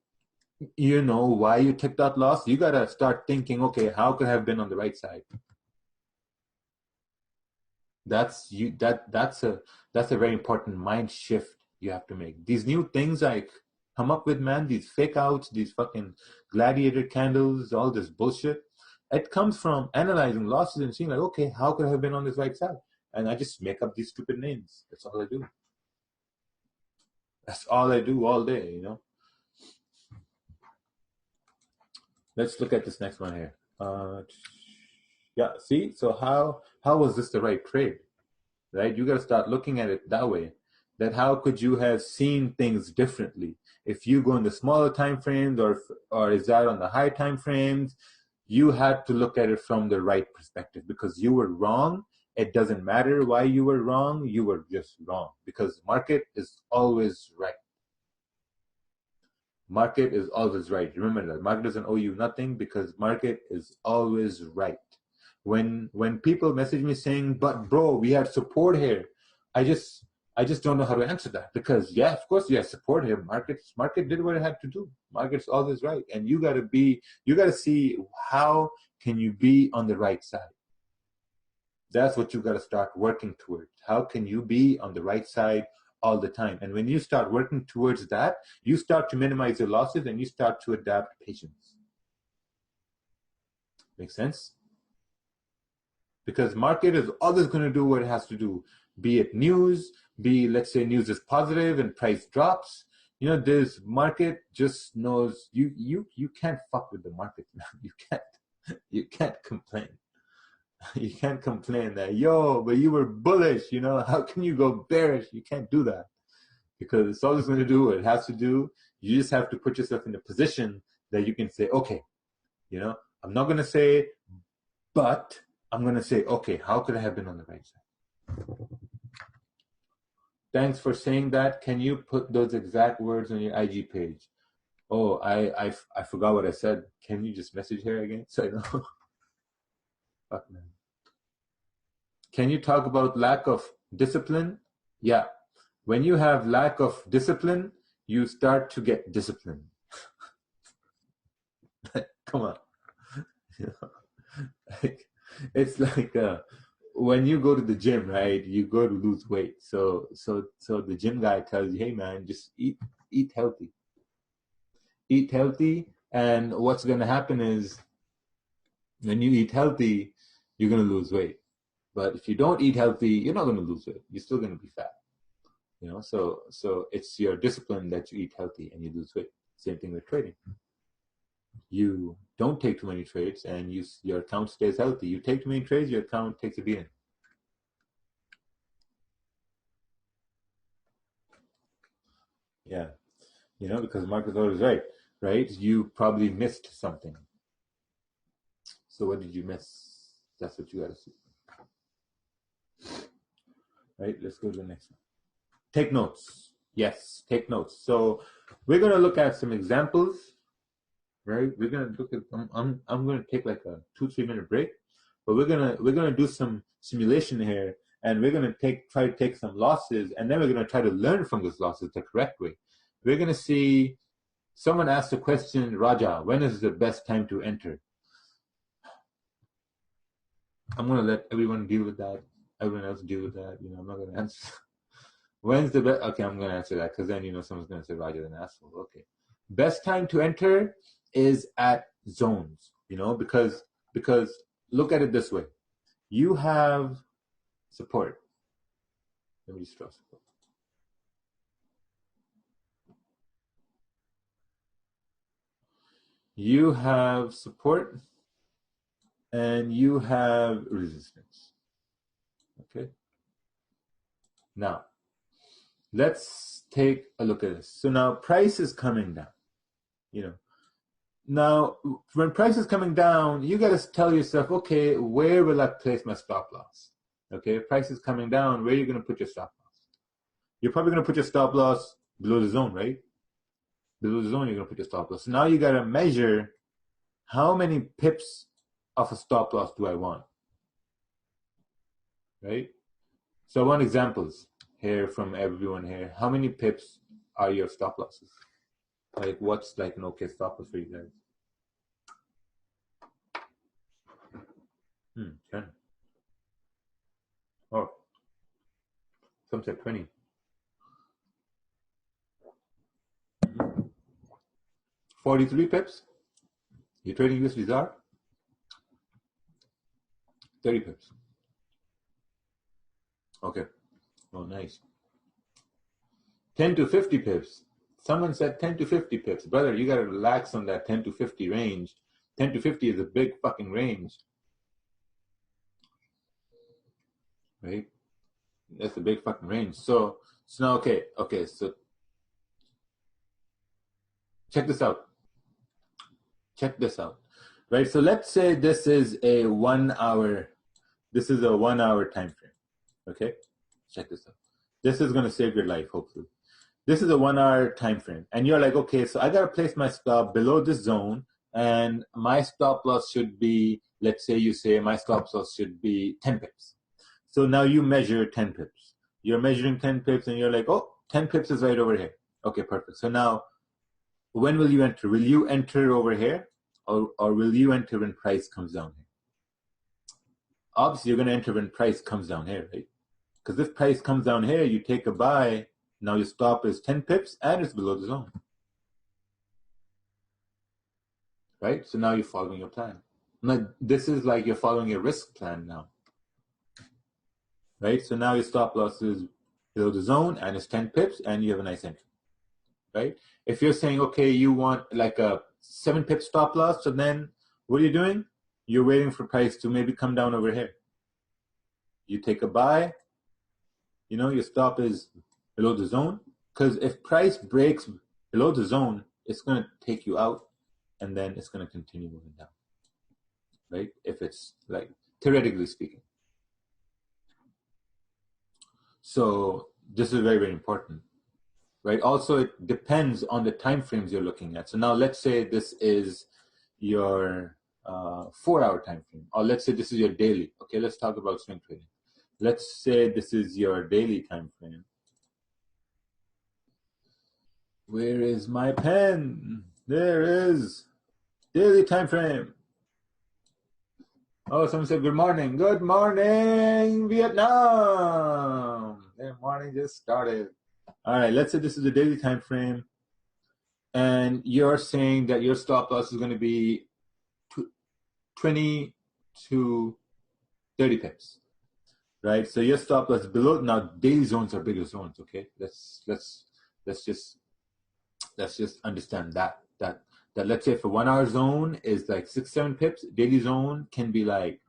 [SPEAKER 1] you know, why you took that loss. You got to start thinking, okay, how could I have been on the right side? That's a very important mind shift you have to make. These new things I come up with, man, these fake outs, these fucking gladiator candles, all this bullshit, it comes from analyzing losses and seeing like, okay, how could I have been on this right side? And I just make up these stupid names. That's all I do. That's all I do all day, you know. Let's look at this next one here. Yeah, see? So how was this the right trade? Right? You got to start looking at it that way. That how could you have seen things differently? If you go in the smaller time frames or is that on the high time frames, you had to look at it from the right perspective because you were wrong. It doesn't matter why you were wrong. You were just wrong because market is always right. Market is always right. Remember that. Market doesn't owe you nothing because market is always right. When people message me saying, but bro, we had support here, I just don't know how to answer that, because yeah, of course you have support here. Market did what it had to do. Market's always right. And you gotta see how can you be on the right side. That's what you gotta start working towards. How can you be on the right side all the time? And when you start working towards that, you start to minimize your losses and you start to adapt patience. Make sense? Because market is always going to do what it has to do. Be it news, let's say news is positive and price drops. You know, this market just knows you can't fuck with the market, man. You can't complain. You can't complain that, yo, but you were bullish, you know, how can you go bearish? You can't do that, because it's always going to do what it has to do. You just have to put yourself in a position that you can say, okay, you know, I'm not going to say, but I'm going to say, okay, how could I have been on the right side? Thanks for saying that. Can you put those exact words on your IG page? Oh, I forgot what I said. Can you just message her again so I know? Fuck, man. Can you talk about lack of discipline? Yeah. When you have lack of discipline, you start to get disciplined. Come on. You know? It's like when you go to the gym, right? You go to lose weight. So the gym guy tells you, hey man, just eat healthy. Eat healthy, and what's going to happen is when you eat healthy, you're going to lose weight. But if you don't eat healthy, you're not going to lose weight. You're still going to be fat. You know, so it's your discipline that you eat healthy and you lose weight. Same thing with trading. You don't take too many trades and your account stays healthy. You take too many trades, your account takes a beating. Yeah. You know, because the market's always right? You probably missed something. So what did you miss? That's what you got to see. Right? Let's go to the next one. Take notes. Yes, take notes. So we're going to look at some examples. Right? We're gonna look at. I'm gonna take like a 2-3 minute break, but we're gonna do some simulation here, and we're gonna try to take some losses, and then we're gonna try to learn from those losses the correct way. We're gonna see. Someone asked the question, Raja, when is the best time to enter? I'm gonna let everyone deal with that. Everyone else deal with that. You know, I'm not gonna answer. When's the best? Okay, I'm gonna answer that, because then, you know, someone's gonna say Raja, then asshole. Okay, best time to enter is at zones, you know, because look at it this way. You have support. Let me just draw support. You have support and you have resistance. Okay. Now, let's take a look at this. So now price is coming down, you know. Now, when price is coming down, you got to tell yourself, okay, where will I place my stop loss? Okay, if price is coming down, where are you going to put your stop loss? You're probably going to put your stop loss below the zone, right? Below the zone, you're going to put your stop loss. So now you got to measure how many pips of a stop loss do I want, right? So I want examples here from everyone here. How many pips are your stop losses? Like, what's like an okay stop loss for you guys? 10. Oh, some said 20. 43 pips. You're trading USD ZAR. 30 pips. Okay. Oh, nice. 10 to 50 pips. Someone said 10 to 50 pips. Brother, you got to relax on that 10 to 50 range. 10 to 50 is a big fucking range. Right? That's a big fucking range. So now, okay, so check this out. Right? So let's say this is a 1 hour time frame. Okay? Check this out. This is going to save your life, hopefully. This is a 1 hour time frame. And you're like, okay, so I got to place my stop below this zone and my stop loss should be, let's say you say my stop loss should be 10 pips. So now you measure 10 pips. You're measuring 10 pips and you're like, oh, 10 pips is right over here. Okay, perfect. So now, when will you enter? Will you enter over here, or will you enter when price comes down here? Obviously, you're going to enter when price comes down here, right? Because if price comes down here, you take a buy. Now your stop is 10 pips and it's below the zone. Right? So now you're following your plan. Now, this is like you're following your risk plan now. Right? So now your stop loss is below the zone and it's 10 pips and you have a nice entry. Right? If you're saying, okay, you want like a 7 pip stop loss, so then what are you doing? You're waiting for price to maybe come down over here. You take a buy, your stop is below the zone. Because if price breaks below the zone, it's going to take you out and then it's going to continue moving down. Right? If it's like, theoretically speaking. So this is very, very important. Right? Also, it depends on the time frames you're looking at. So now let's say this is your 4-hour time frame, or let's say this is your daily. Okay, let's talk about swing trading. Let's say this is your daily time frame. Where is my pen? There is daily time frame. Oh, someone said good morning. Good morning, Vietnam. Their morning just started. All right, let's say this is the daily time frame, and you're saying that your stop loss is going to be 20 to 30 pips, right? So your stop loss is below. Now daily zones are bigger zones. Okay, let's just understand that let's say for 1 hour zone is like 6-7 pips, daily zone can be like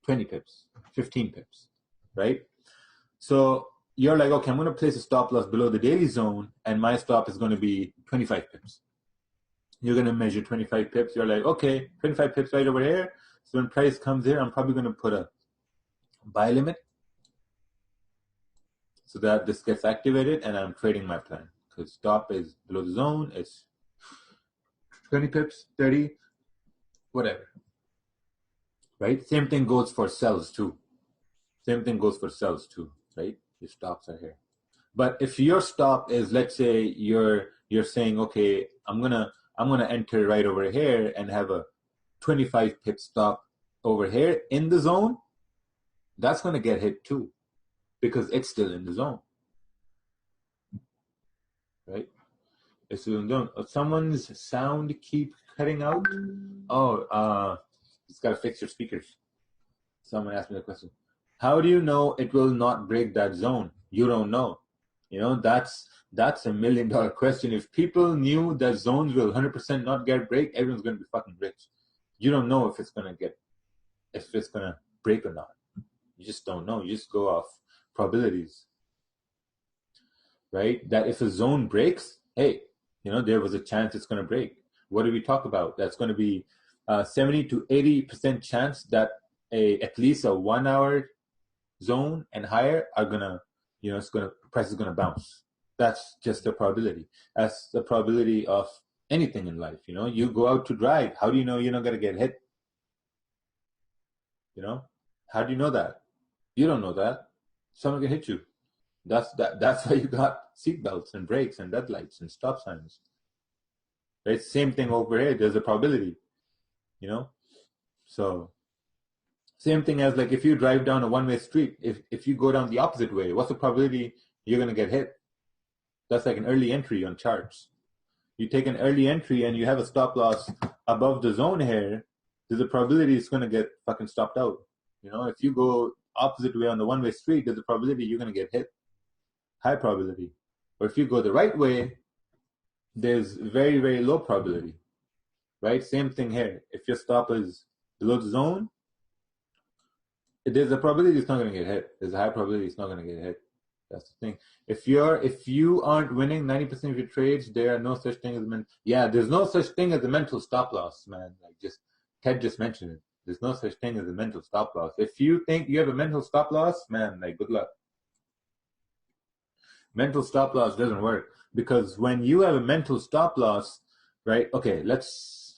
[SPEAKER 1] 20 pips, 15 pips, right? So you're like, okay, I'm going to place a stop loss below the daily zone and my stop is going to be 25 pips. You're going to measure 25 pips. You're like, okay, 25 pips right over here. So when price comes here, I'm probably going to put a buy limit so that this gets activated and I'm trading my plan. Because stop is below the zone, it's 20 pips, 30, whatever. Right? Same thing goes for sells too. Right? Your stops are here. But if your stop is, let's say you're saying, okay, I'm gonna enter right over here and have a 25 pip stop over here in the zone, that's gonna get hit too, because it's still in the zone. Right? It's still in the zone. Someone's sound keep cutting out. Oh, it's gotta fix your speakers. Someone asked me the question. How do you know it will not break that zone? You don't know. That's a $1 million question. If people knew that zones will 100% not get break, everyone's going to be fucking rich. You don't know if it's going to break or not. You just don't know. You just go off probabilities, right? That if a zone breaks, hey, there was a chance it's going to break. What do we talk about? That's going to be 70 to 80% chance that at least a 1 hour zone and higher are gonna, price is gonna bounce. That's just a probability. That's the probability of anything in life. You go out to drive. How do you know you're not gonna get hit? How do you know that? You don't know that. Someone can hit you. That's why you got seatbelts and brakes and deadlights and stop signs. Right? Same thing over here. There's a probability. So. Same thing as like if you drive down a one-way street, if you go down the opposite way, what's the probability you're going to get hit? That's like an early entry on charts. You take an early entry and you have a stop loss above the zone here, there's a probability it's going to get fucking stopped out. If you go opposite way on the one-way street, there's a probability you're going to get hit. High probability. Or if you go the right way, there's very, very low probability. Right? Same thing here. If your stop is below the zone, there's a probability it's not going to get hit. There's a high probability it's not going to get hit. That's the thing. If you aren't winning 90% of your trades, there are no such thing as there's no such thing as a mental stop loss, man. Ted just mentioned it. There's no such thing as a mental stop loss. If you think you have a mental stop loss, man, good luck. Mental stop loss doesn't work, because when you have a mental stop loss, right? Okay, let's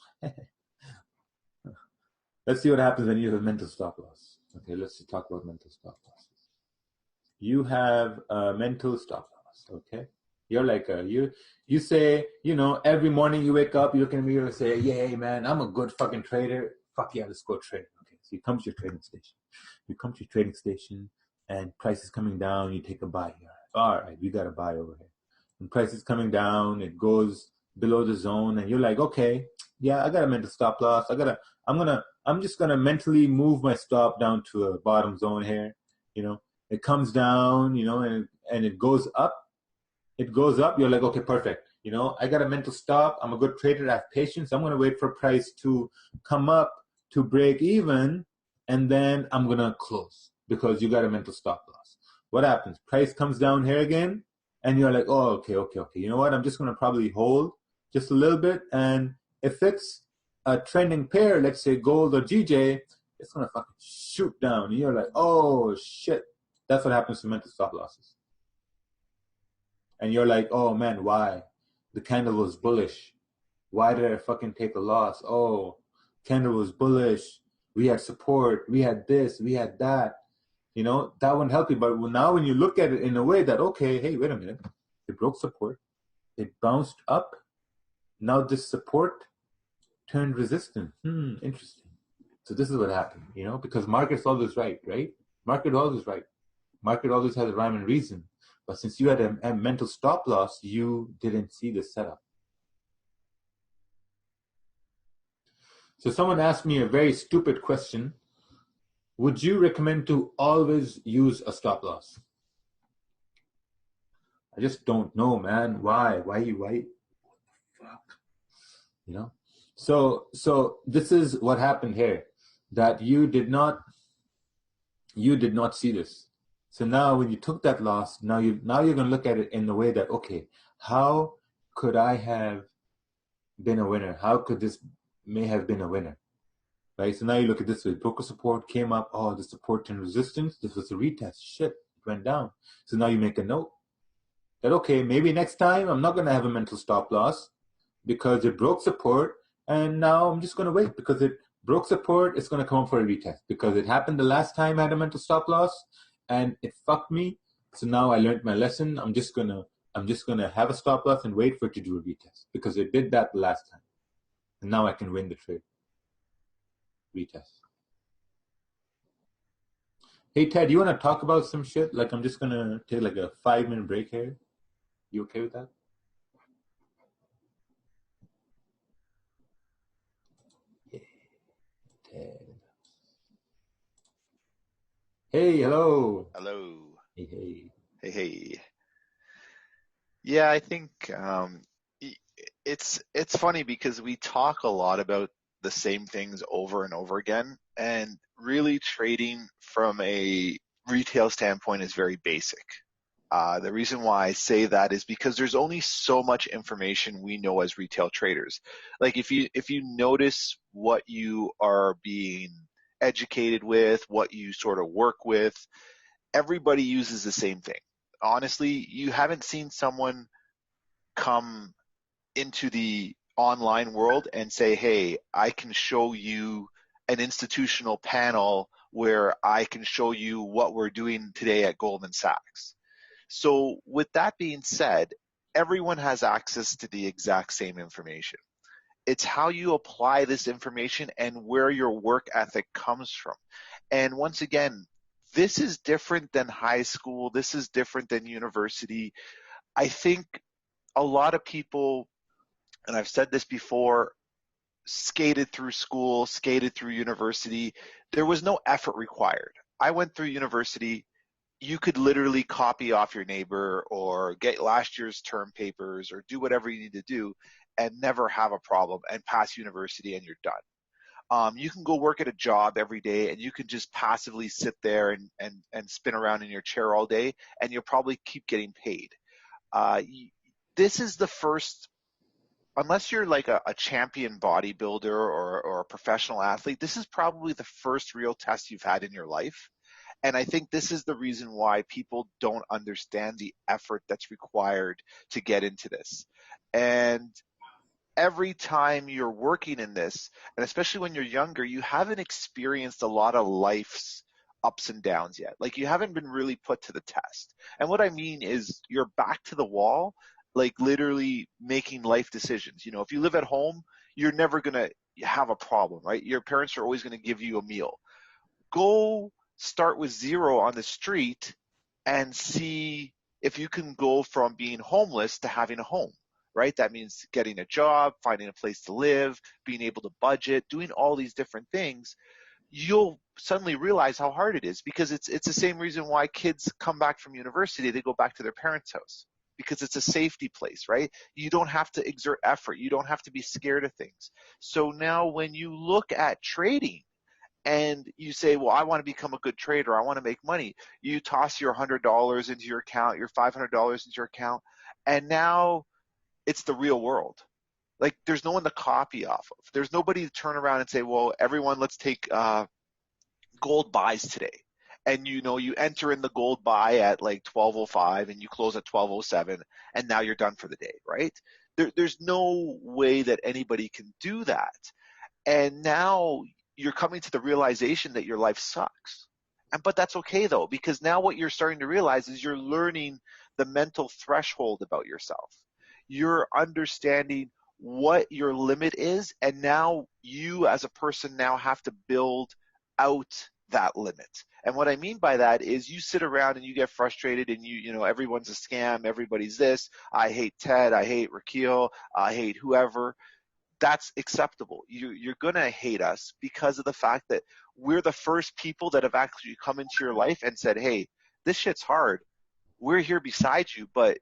[SPEAKER 1] Let's see what happens when you have mental stop loss. Okay, let's talk about mental stop losses. You have a mental stop loss, okay? You're like, you say, every morning you wake up, you look in the mirror and say, yay, man, I'm a good fucking trader. Fuck yeah, let's go trade. Okay, so you come to your trading station. You come to your trading station and price is coming down, you take a buy here. All right, we got a buy over here. And price is coming down, it goes below the zone, and you're like, okay, yeah, I got a mental stop loss. I'm just gonna mentally move my stop down to a bottom zone here. It comes down, and it goes up. It goes up. You're like, okay, perfect. I got a mental stop. I'm a good trader. I have patience. I'm gonna wait for price to come up to break even, and then I'm gonna close because you got a mental stop loss. What happens? Price comes down here again, and you're like, oh, okay. You know what? I'm just gonna probably hold just a little bit, and if it's a trending pair, let's say gold or GJ, it's gonna fucking shoot down. And you're like, oh shit. That's what happens to mental stop losses. And you're like, oh man, why? The candle was bullish. Why did I fucking take a loss? Oh, candle was bullish. We had support. We had this. We had that. That wouldn't help you. But now when you look at it in a way that, okay, hey, wait a minute. It broke support. It bounced up. Now this support turned resistant. Interesting. So this is what happened, because market's always right? Market always right. Market always has a rhyme and reason. But since you had a mental stop loss, you didn't see the setup. So someone asked me a very stupid question. Would you recommend to always use a stop loss? I just don't know, man. Why? Fuck. So this is what happened here. That you did not see this. So now when you took that loss, now you're going to look at it in the way that, okay, how could I have been a winner? How could this may have been a winner? Right? So now you look at this way. Broker support came up. Oh, the support and resistance. This was a retest. Shit, it went down. So now you make a note that, okay, maybe next time I'm not going to have a mental stop loss because it broke support. And now I'm just going to wait because it broke support. It's going to come up for a retest because it happened the last time I had a mental stop loss. And it fucked me. So now I learned my lesson. I'm just gonna have a stop loss and wait for it to do a retest because it did that the last time. And now I can win the trade. Retest. Hey Ted, you wanna talk about some shit? Like I'm just gonna take like a 5-minute break here. You okay with that? Yeah. Ted. Hey, hello.
[SPEAKER 2] Hello.
[SPEAKER 1] Hey.
[SPEAKER 2] Yeah, I think it's funny because we talk a lot about the same things over and over again, and really trading from a retail standpoint is very basic. The reason why I say that is because there's only so much information we know as retail traders. Like if you notice what you are being educated with, what you sort of work with, everybody uses the same thing. Honestly, you haven't seen someone come into the online world and say, hey, I can show you an institutional panel where I can show you what we're doing today at Goldman Sachs. So with that being said, everyone has access to the exact same information. It's how you apply this information and where your work ethic comes from. And once again, this is different than high school. This is different than university. I think a lot of people, and I've said this before, skated through school, skated through university. There was no effort required. I went through university. You could literally copy off your neighbor or get last year's term papers or do whatever you need to do and never have a problem and pass university and you're done. You can go work at a job every day and you can just passively sit there and spin around in your chair all day and you'll probably keep getting paid. This is the first, unless you're like a champion bodybuilder or a professional athlete, this is probably the first real test you've had in your life. And I think this is the reason why people don't understand the effort that's required to get into this. And every time you're working in this, and especially when you're younger, you haven't experienced a lot of life's ups and downs yet. Like you haven't been really put to the test. And what I mean is you're back to the wall, like literally making life decisions. You know, if you live at home, you're never going to have a problem, right? Your parents are always going to give you a meal. Go start with zero on the street and see if you can go from being homeless to having a home, right? That means getting a job, finding a place to live, being able to budget, doing all these different things. You'll suddenly realize how hard it is, because it's the same reason why kids come back from university, they go back to their parents' house, because it's a safety place, right? You don't have to exert effort. You don't have to be scared of things. So now when you look at trading, and you say, well, I want to become a good trader, I want to make money, you toss your $100 into your account, your $500 into your account, and now it's the real world. Like there's no one to copy off of. There's nobody to turn around and say, well, everyone, let's take gold buys today. And you know, you enter in the gold buy at like 12:05 and you close at 12:07, and now you're done for the day, right? There's no way that anybody can do that. And now you're coming to the realization that your life sucks. But that's okay though, because now what you're starting to realize is you're learning the mental threshold about yourself. You're understanding what your limit is, and now you as a person now have to build out that limit. And what I mean by that is you sit around and you get frustrated and you know, everyone's a scam, everybody's this, I hate Ted, I hate Raquel, I hate whoever. That's acceptable. You're going to hate us because of the fact that we're the first people that have actually come into your life and said, hey, this shit's hard. We're here beside you, but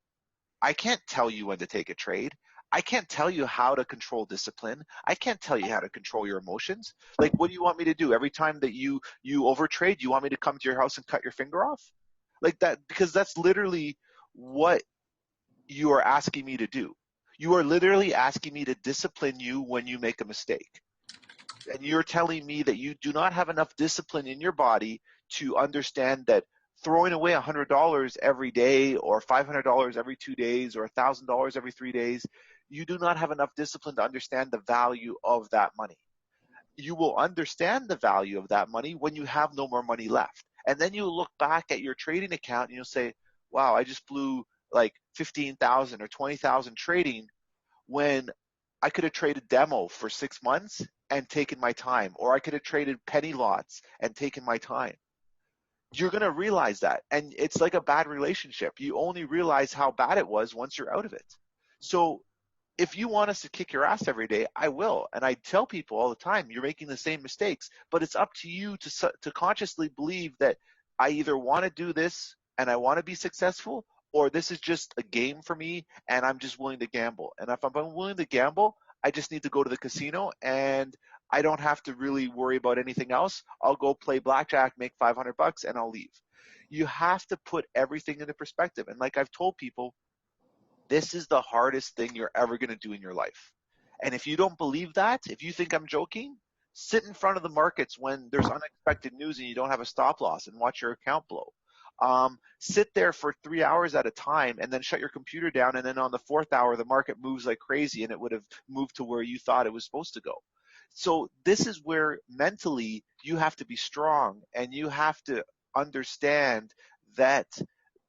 [SPEAKER 2] I can't tell you when to take a trade. I can't tell you how to control discipline. I can't tell you how to control your emotions. Like, what do you want me to do? Every time that you overtrade, you want me to come to your house and cut your finger off? Like that, because that's literally what you are asking me to do. You are literally asking me to discipline you when you make a mistake. And you're telling me that you do not have enough discipline in your body to understand that throwing away $100 every day, or $500 every 2 days, or $1,000 every 3 days, you do not have enough discipline to understand the value of that money. You will understand the value of that money when you have no more money left. And then you look back at your trading account and you'll say, wow, I just blew like 15,000 or 20,000 trading when I could have traded demo for 6 months and taken my time, or I could have traded penny lots and taken my time. You're going to realize that. And it's like a bad relationship. You only realize how bad it was once you're out of it. So if you want us to kick your ass every day, I will. And I tell people all the time, you're making the same mistakes, but it's up to you to consciously believe that I either want to do this and I want to be successful, or this is just a game for me and I'm just willing to gamble. And if I'm willing to gamble, I just need to go to the casino and I don't have to really worry about anything else. I'll go play blackjack, make $500 and I'll leave. You have to put everything into perspective. And like I've told people, this is the hardest thing you're ever going to do in your life. And if you don't believe that, if you think I'm joking, sit in front of the markets when there's unexpected news and you don't have a stop loss and watch your account blow. Sit there for 3 hours at a time and then shut your computer down, and then on the 4th hour the market moves like crazy and it would have moved to where you thought it was supposed to go. So this is where mentally you have to be strong, and you have to understand that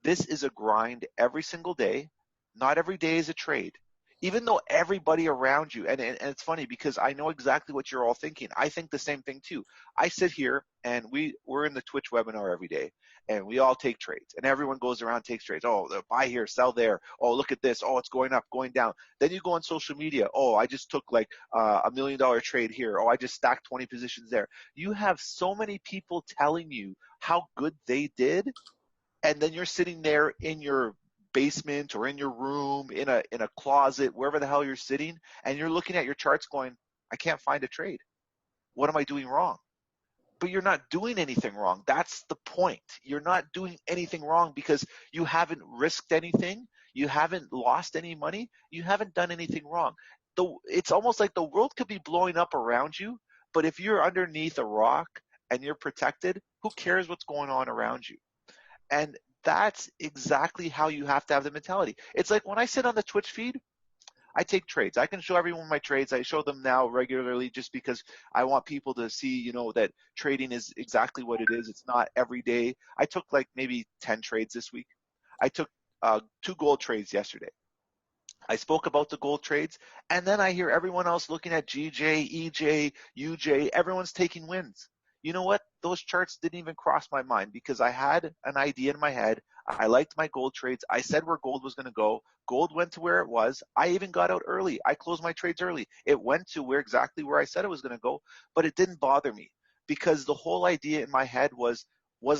[SPEAKER 2] this is a grind every single day. Not every day is a trade. Even though everybody around you, and it's funny because I know exactly what you're all thinking. I think the same thing too. I sit here and we're in the Twitch webinar every day, and we all take trades, and everyone goes around and takes trades. Oh, buy here, sell there. Oh, look at this. Oh, it's going up, going down. Then you go on social media. Oh, I just took like $1 million trade here. Oh, I just stacked 20 positions there. You have so many people telling you how good they did, and then you're sitting there in your basement or in your room, in a closet, wherever the hell you're sitting, and you're looking at your charts going, I can't find a trade. What am I doing wrong? But you're not doing anything wrong. That's the point. You're not doing anything wrong because you haven't risked anything. You haven't lost any money. You haven't done anything wrong. It's almost like the world could be blowing up around you, but if you're underneath a rock and you're protected, who cares what's going on around you? And that's exactly how you have to have the mentality. It's like when I sit on the Twitch feed, I take trades. I can show everyone my trades. I show them now regularly just because I want people to see, you know, that trading is exactly what it is. It's not every day. I took like maybe 10 trades this week. I took 2 gold trades yesterday. I spoke about the gold trades, and then I hear everyone else looking at GJ, EJ, UJ. Everyone's taking wins. You know what? Those charts didn't even cross my mind because I had an idea in my head. I liked my gold trades. I said where gold was going to go. Gold went to where it was. I even got out early. I closed my trades early. It went to exactly where I said it was going to go, but it didn't bother me because the whole idea in my head was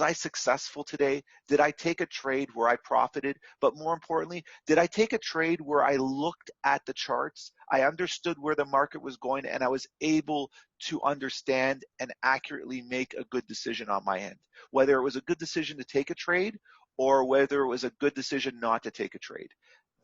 [SPEAKER 2] I successful today? Did I take a trade where I profited? But more importantly, did I take a trade where I looked at the charts, I understood where the market was going, and I was able to understand and accurately make a good decision on my end? Whether it was a good decision to take a trade or whether it was a good decision not to take a trade.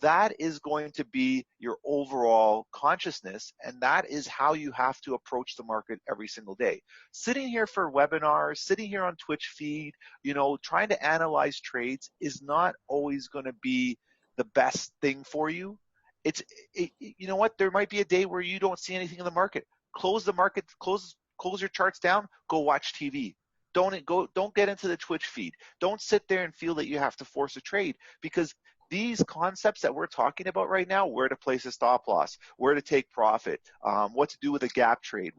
[SPEAKER 2] That is going to be your overall consciousness, and that is how you have to approach the market every single day. Sitting here for webinars, sitting here on Twitch feed, you know, trying to analyze trades is not always going to be the best thing for you. You know what? There might be a day where you don't see anything in the market. Close the market, close your charts down, go watch TV. Don't get into the Twitch feed. Don't sit there and feel that you have to force a trade, because these concepts that we're talking about right now, where to place a stop loss, where to take profit, what to do with a gap trade,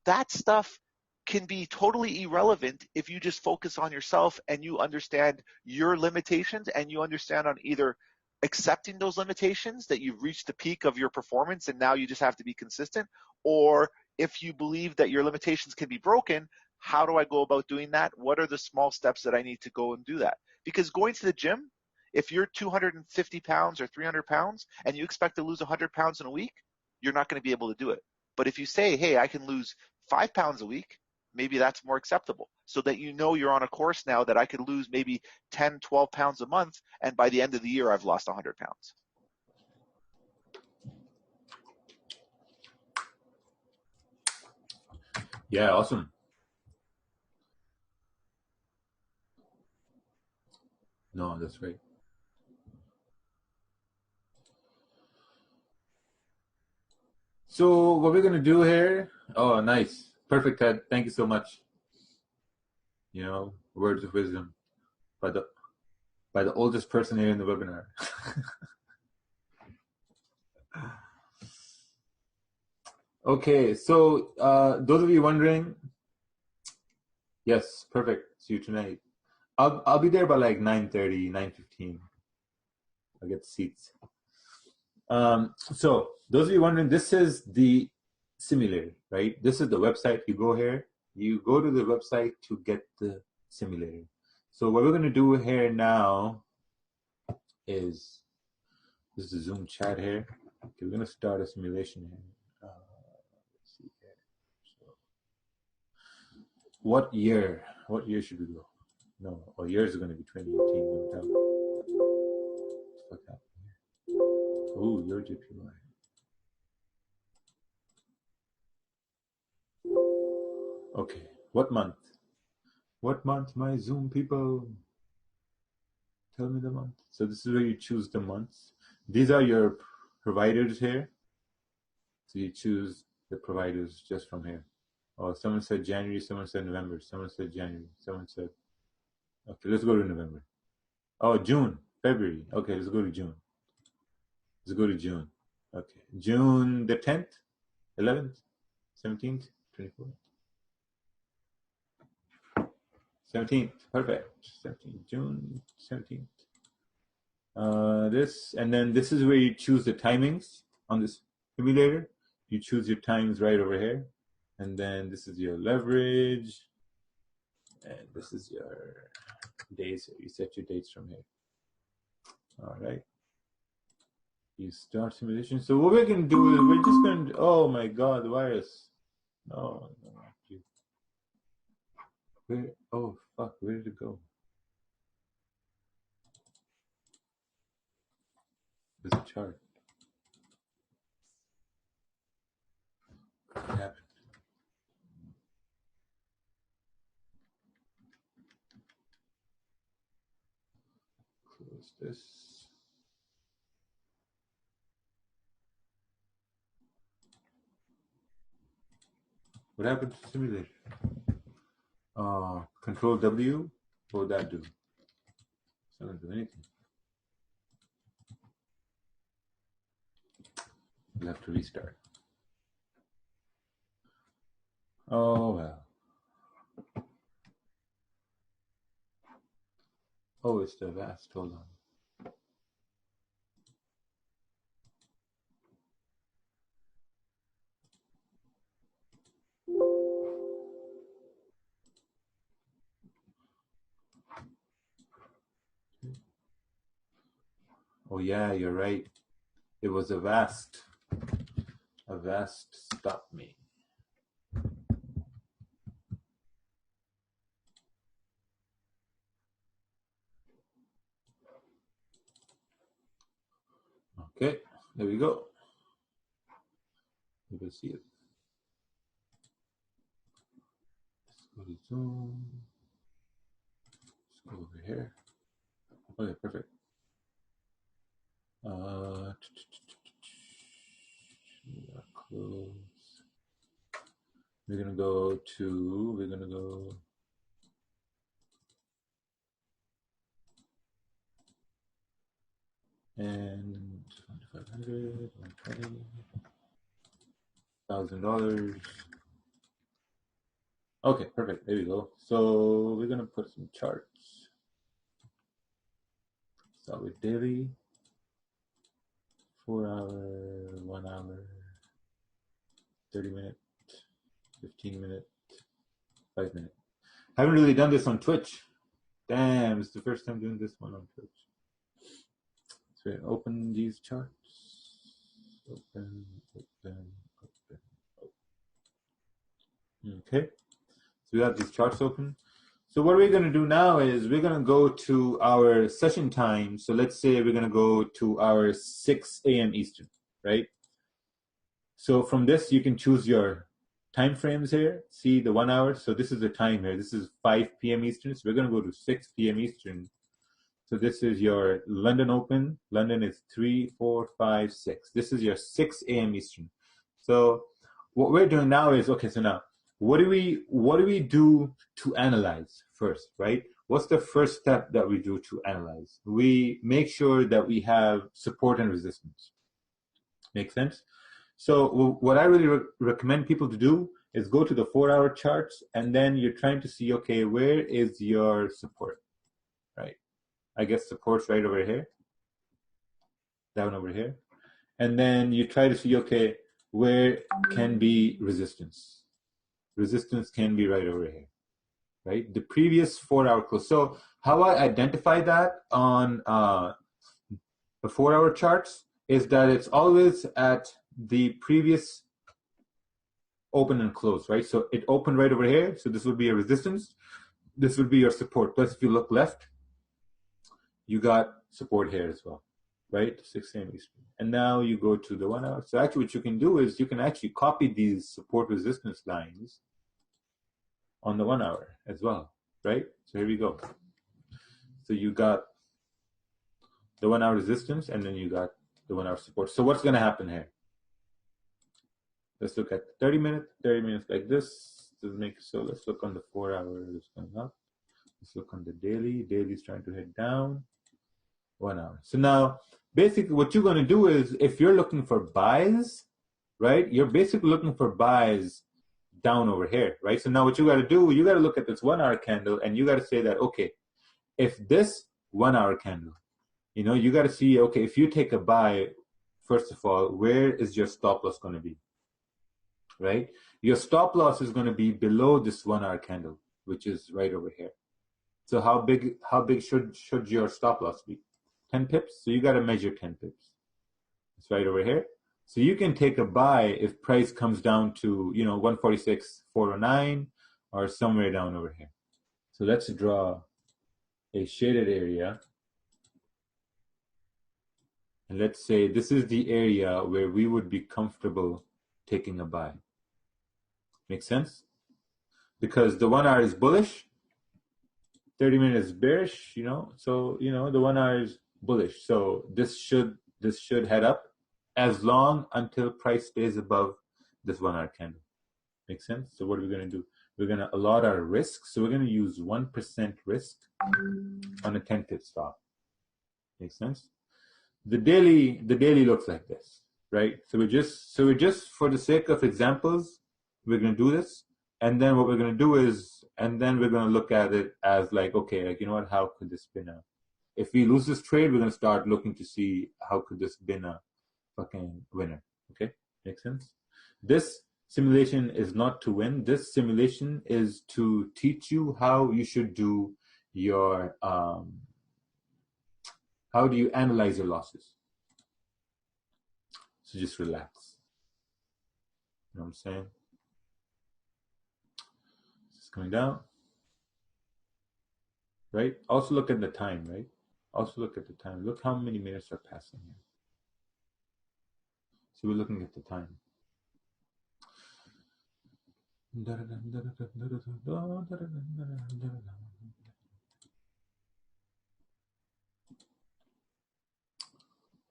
[SPEAKER 2] that stuff can be totally irrelevant if you just focus on yourself and you understand your limitations, and you understand on either accepting those limitations, that you've reached the peak of your performance and now you just have to be consistent, or if you believe that your limitations can be broken, how do I go about doing that? What are the small steps that I need to go and do that? Because going to the gym, if you're 250 pounds or 300 pounds and you expect to lose 100 pounds in a week, you're not going to be able to do it. But if you say, hey, I can lose 5 pounds a week, maybe that's more acceptable, so that you know you're on a course now that I could lose maybe 10, 12 pounds a month, and by the end of the year, I've lost 100 pounds.
[SPEAKER 1] Yeah, awesome. No, that's great. So what we're going to do here, oh, nice. Perfect, Ted. Thank you so much. You know, words of wisdom by the oldest person here in the webinar. Okay, so those of you wondering, yes, perfect. See you tonight. I'll be there by like 9:30, 9:15. I'll get the seats. So those of you wondering, this is the simulator, right? This is the website. You go here, you go to the website to get the simulator. So what we're going to do here now is, this is a Zoom chat here. Okay, we're going to start a simulation here. Let's see here. So, what year should we go? No, our years are going to be 2018. No doubt. What's happening here? Oh, your JPY. Okay, what month? What month, my Zoom people? Tell me the month. So this is where you choose the months. These are your providers here. So you choose the providers just from here. Oh, someone said January, someone said November, someone said January, someone said, okay, let's go to November. Oh, June, February. Okay, let's go to June. Let's go to June. Okay, June the 10th, 11th, 17th, 24th. 17th, perfect. 17th, June 17th. This, and then this is where you choose the timings on this simulator. You choose your times right over here. And then this is your leverage. And this is your days. You set your dates from here. All right. You start simulation. So what we're going to do is we're just going to, oh my God, the virus. No, no, you. Where, oh, fuck, where did it go? There's a chart. What happened? Close this. What happened to simulate? Control W. What would that do? It's not going to do anything. We'll have to restart. Oh, well. Oh, it's the vast. Hold on. Oh, yeah, you're right. It was a vast stop me. Okay, there we go. You can see it. Let's go to Zoom. Let's go over here. Okay, perfect. Close. We're gonna go and $2,500, $120,000. Okay, perfect. There we go. So we're gonna put some charts. Start with daily, 4 hour, 1 hour, 30 minute, 15 minute, 5 minute. Haven't really done this on Twitch. Damn, it's the first time doing this one on Twitch. So open these charts. Open. Okay. So we have these charts open. So what we're going to do now is we're going to go to our session time. So let's say we're going to go to our 6 a.m. Eastern, right? So from this, you can choose your time frames here. See the 1 hour. So this is the time here. This is 5 p.m. Eastern. So we're going to go to 6 p.m. Eastern. So this is your London Open. London is 3, 4, 5, 6. This is your 6 a.m. Eastern. So what we're doing now is, okay, so now what do we do to analyze first, right? What's the first step that we do to analyze? We make sure that we have support and resistance. Make sense? So what I really recommend people to do is go to the 4 hour charts, and then you're trying to see, okay, where is your support, right? I guess support's right over here, down over here. And then you try to see, okay, where can be resistance? Resistance can be right over here, right? The previous 4 hour close. So how I identify that on the 4 hour charts is that it's always at the previous open and close, right? So it opened right over here. So this would be a resistance. This would be your support. Plus, if you look left, you got support here as well, right? 6 a.m. Eastern. And now you go to the 1 hour. So actually what you can do is you can actually copy these support resistance lines on the 1 hour as well, right? So here we go. So you got the 1 hour resistance, and then you got the 1 hour support. So what's going to happen here? Let's look at 30 minutes like this. So let's look on the 4 hour. It's going up. Let's look on the daily. Daily's trying to head down. 1 hour. So now, basically, what you're going to do is, if you're looking for buys, right, you're basically looking for buys down over here, right? So now what you got to do, you got to look at this 1 hour candle, and you got to say that, okay, if this 1 hour candle, you got to see, okay, if you take a buy, first of all, where is your stop loss going to be, right? Your stop loss is going to be below this 1 hour candle, which is right over here. So how big should your stop loss be? 10 pips. So you got to measure 10 pips. It's right over here. So you can take a buy if price comes down to, 146.409 or somewhere down over here. So let's draw a shaded area. And let's say this is the area where we would be comfortable taking a buy. Make sense? Because the 1 hour is bullish, 30 minutes is bearish, so, the 1 hour is bullish. So this should head up as long until price stays above this 1 hour candle. Make sense? So what are we going to do? We're going to allot our risk. So we're going to use 1% risk on a 10-pip stop. Make sense? The daily looks like this, right? So we're just for the sake of examples, we're going to do this. And then what we're going to do is, and then we're going to look at it as like, okay, like, you know what, how could this been a, if we lose this trade, we're going to start looking to see how could this been a fucking winner. Okay? Makes sense? This simulation is not to win. This simulation is to teach you how you should do your, how do you analyze your losses? So just relax. You know what I'm saying? It's coming down. Right? Also look at the time, right? Also look at the time. Look how many minutes are passing here. So we're looking at the time.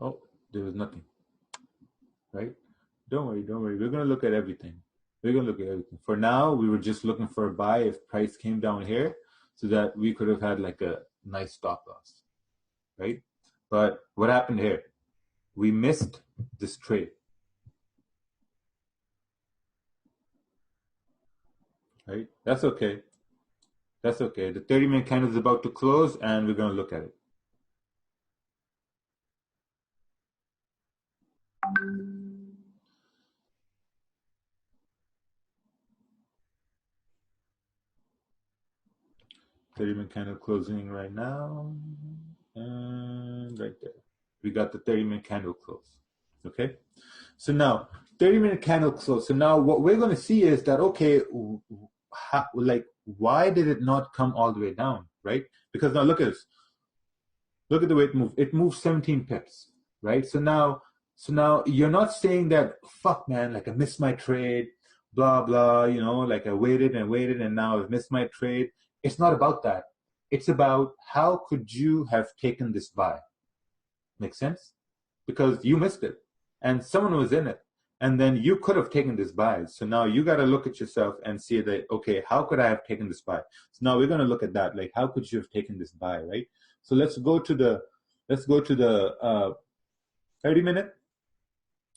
[SPEAKER 1] Oh, there was nothing. Right? Don't worry. We're going to look at everything. For now, we were just looking for a buy if price came down here so that we could have had like a nice stop loss. Right? But what happened here? We missed this trade. Right? That's okay. The 30-minute candle is about to close and we're going to look at it. $30-minute candle closing right now. And right there. We got the 30-minute candle close. Okay? So now, 30-minute candle close. So now what we're going to see is that, okay, how, like, why did it not come all the way down, right? Because now look at this. Look at the way it moved. It moved 17 pips, right? So now you're not saying that, fuck, man, like I missed my trade, blah, blah, you know, like I waited and now I've missed my trade. It's not about that. It's about how could you have taken this buy? Make sense? Because you missed it and someone was in it. And then you could have taken this buy. So now you got to look at yourself and see that, okay, how could I have taken this buy? So now we're going to look at that. Like, how could you have taken this buy, right? So let's go to the 30-minute,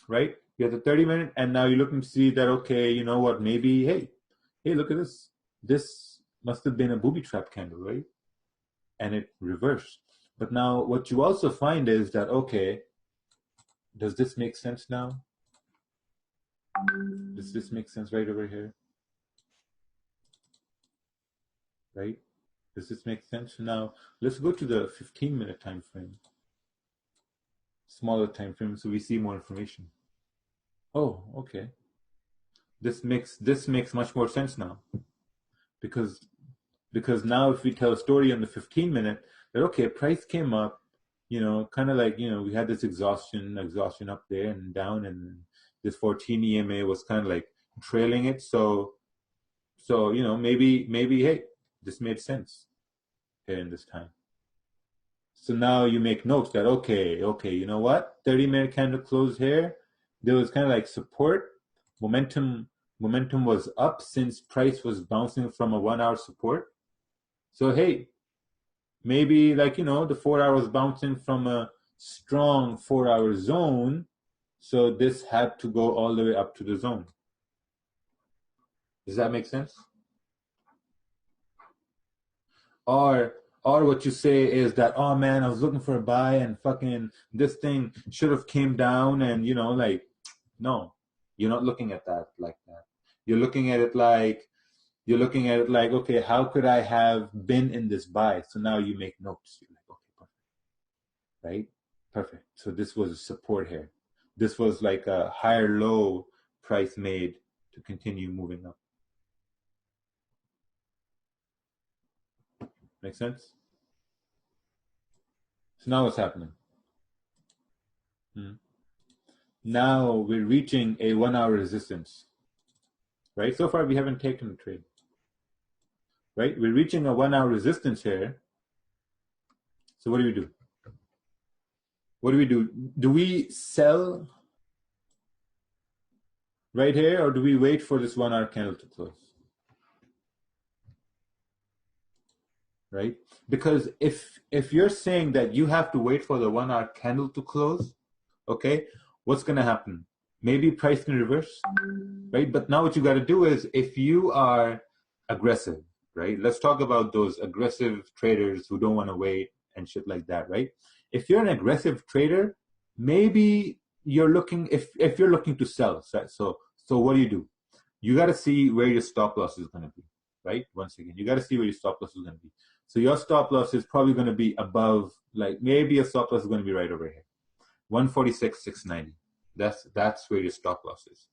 [SPEAKER 1] right? You have the 30-minute, and now you're looking to see that, okay, you know what, maybe, hey, look at this. This must have been a booby trap candle, right? And it reversed. But now what you also find is that, okay, does this make sense now? Does this make sense right over here? Right? Does this make sense? So now let's go to the 15-minute time frame. Smaller time frame so we see more information. Oh, okay. This makes much more sense now. Because now if we tell a story on the 15-minute, that okay, price came up, you know, kind of like, you know, we had this exhaustion up there and down, and this 14 EMA was kind of like trailing it. So you know, maybe hey, this made sense here in this time. So now you make notes that okay, you know what? 30-minute candle close here. There was kind of like support. Momentum was up since price was bouncing from a 1-hour support. So hey, maybe like, you know, the 4-hour was bouncing from a strong 4-hour zone. So this had to go all the way up to the zone. Does that make sense? Or what you say is that, oh man, I was looking for a buy and fucking this thing should have came down, and you know, like, no, you're not looking at that like that. You're looking at it like, okay, how could I have been in this buy? So now you make notes. You're like, okay, perfect. Right? Perfect. So this was a support here. This was like a higher low price made to continue moving up. Make sense? So now what's happening? Now we're reaching a 1-hour resistance, right? So far we haven't taken a trade, right? We're reaching a 1-hour resistance here. So what do we do? Do we sell? right here, or do we wait for this 1 hour candle to close? Right? Because if you're saying that you have to wait for the 1 hour candle to close, okay, what's going to happen? Maybe price can reverse, right? But now what you got to do is, if you are aggressive, right? Let's talk about those aggressive traders who don't want to wait and shit like that, right? If you're an aggressive trader, maybe you're looking, if you're looking to sell, right? So what do? You got to see where your stop loss is going to be, right? Once again, you got to see where your stop loss is going to be. So your stop loss is probably going to be above, like maybe your stop loss is going to be right over here, 146,690. That's where your stop loss is.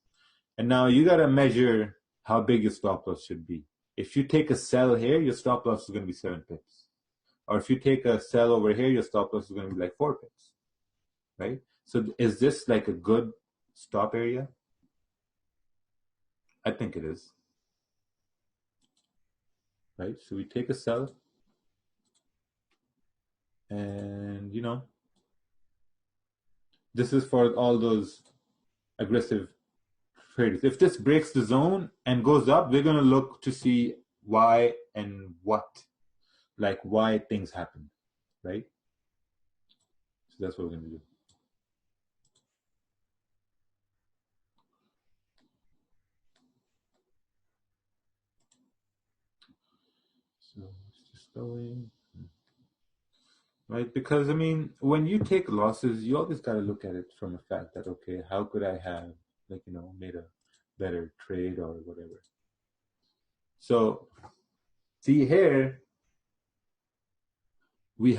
[SPEAKER 1] And now you got to measure how big your stop loss should be. If you take a sell here, your stop loss is going to be 7 pips. Or if you take a sell over here, your stop loss is going to be like 4 pips, right? So is this like a good stop area? I think it is, right? So we take a sell, and this is for all those aggressive traders. If this breaks the zone and goes up, we're going to look to see why and what, like why things happen, right? So that's what we're going to do. So it's just going, right? Because I mean, when you take losses, you always got to look at it from the fact that, okay, how could I have, like, made a better trade or whatever. So see here, we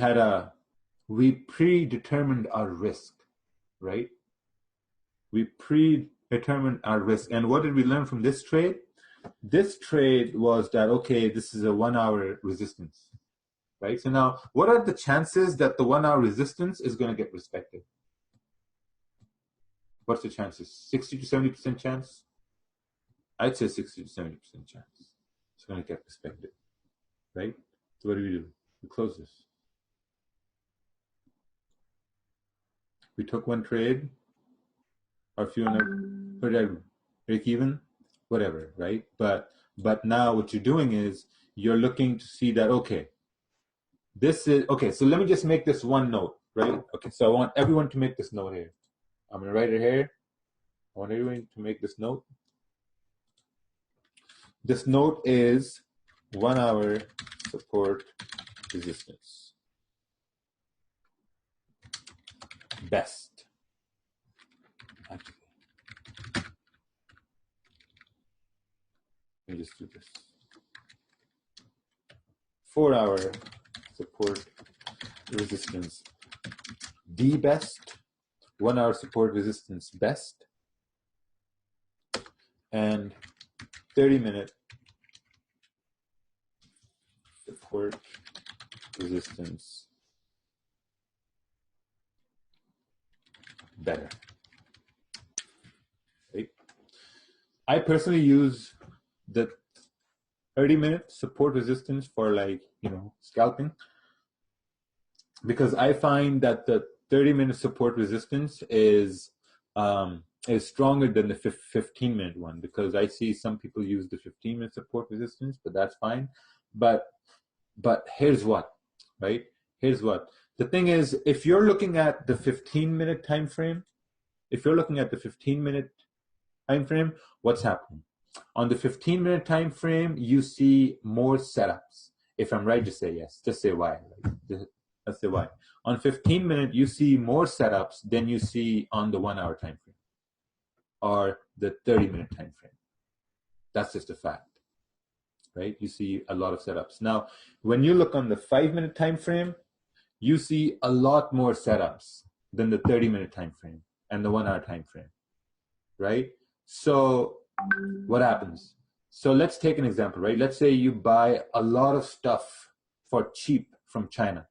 [SPEAKER 1] predetermined our risk, right? We predetermined our risk. And what did we learn from this trade? This trade was that, okay, this is a 1 hour resistance, right? So now, what are the chances that the 1 hour resistance is going to get respected? What's the chances? 60 to 70% chance? I'd say 60 to 70% chance it's going to get respected, right? So what do? We close this. We took one trade, or if you want to put it at break even, whatever, right? But now what you're doing is you're looking to see that, okay, this is, okay, so let me just make this one note, right? Okay, so I want everyone to make this note here. I'm going to write it here. I want everyone to make this note. This note is 1 hour support resistance. Best. Actually, let me just do this. 4 hour support resistance, the best. 1 hour support resistance, best. And 30-minute support resistance, better. Right? I personally use the 30-minute support resistance for, like, scalping, because I find that the 30-minute support resistance is stronger than the 15-minute one, because I see some people use the 15-minute support resistance, but that's fine. But here's what, right? Here's what. The thing is, if you're looking at the 15-minute time frame, what's happening? On the 15-minute time frame, you see more setups. If I'm right, just say yes. Just say why. Let's say why. On 15-minute, you see more setups than you see on the 1 hour time frame or the 30-minute time frame. That's just a fact, right? You see a lot of setups. Now, when you look on the 5-minute time frame, you see a lot more setups than the 30-minute time frame and the 1 hour time frame, right? So what happens? So let's take an example, right? Let's say you buy a lot of stuff for cheap from China.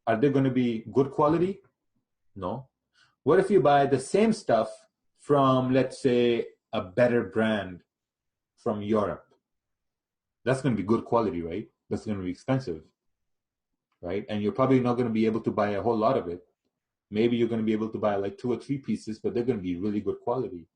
[SPEAKER 1] Are they going to be good quality? No. What if you buy the same stuff from, let's say, a better brand from Europe? That's going to be good quality, right? That's going to be expensive, right? And you're probably not going to be able to buy a whole lot of it. Maybe you're going to be able to buy like 2 or 3 pieces, but they're going to be really good quality,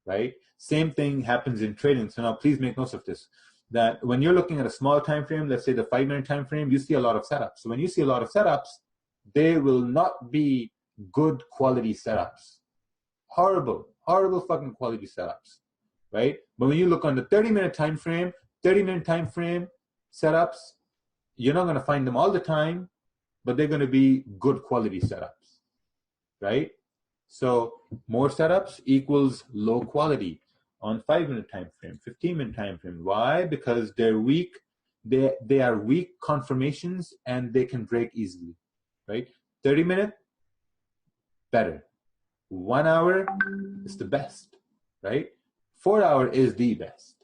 [SPEAKER 1] right? Same thing happens in trading. So now please make notes of this, that when you're looking at a small time frame, let's say the 5-minute time frame, you see a lot of setups. So when you see a lot of setups, they will not be good quality setups. Horrible fucking quality setups, right? But when you look on the 30-minute time frame, setups, you're not going to find them all the time, but they're going to be good quality setups, right? So more setups equals low quality on 5-minute time frame, 15-minute time frame. Why? Because they're weak. They are weak confirmations and they can break easily, right? 30-minute, better. 1 hour is the best, right? 4 hour is the best,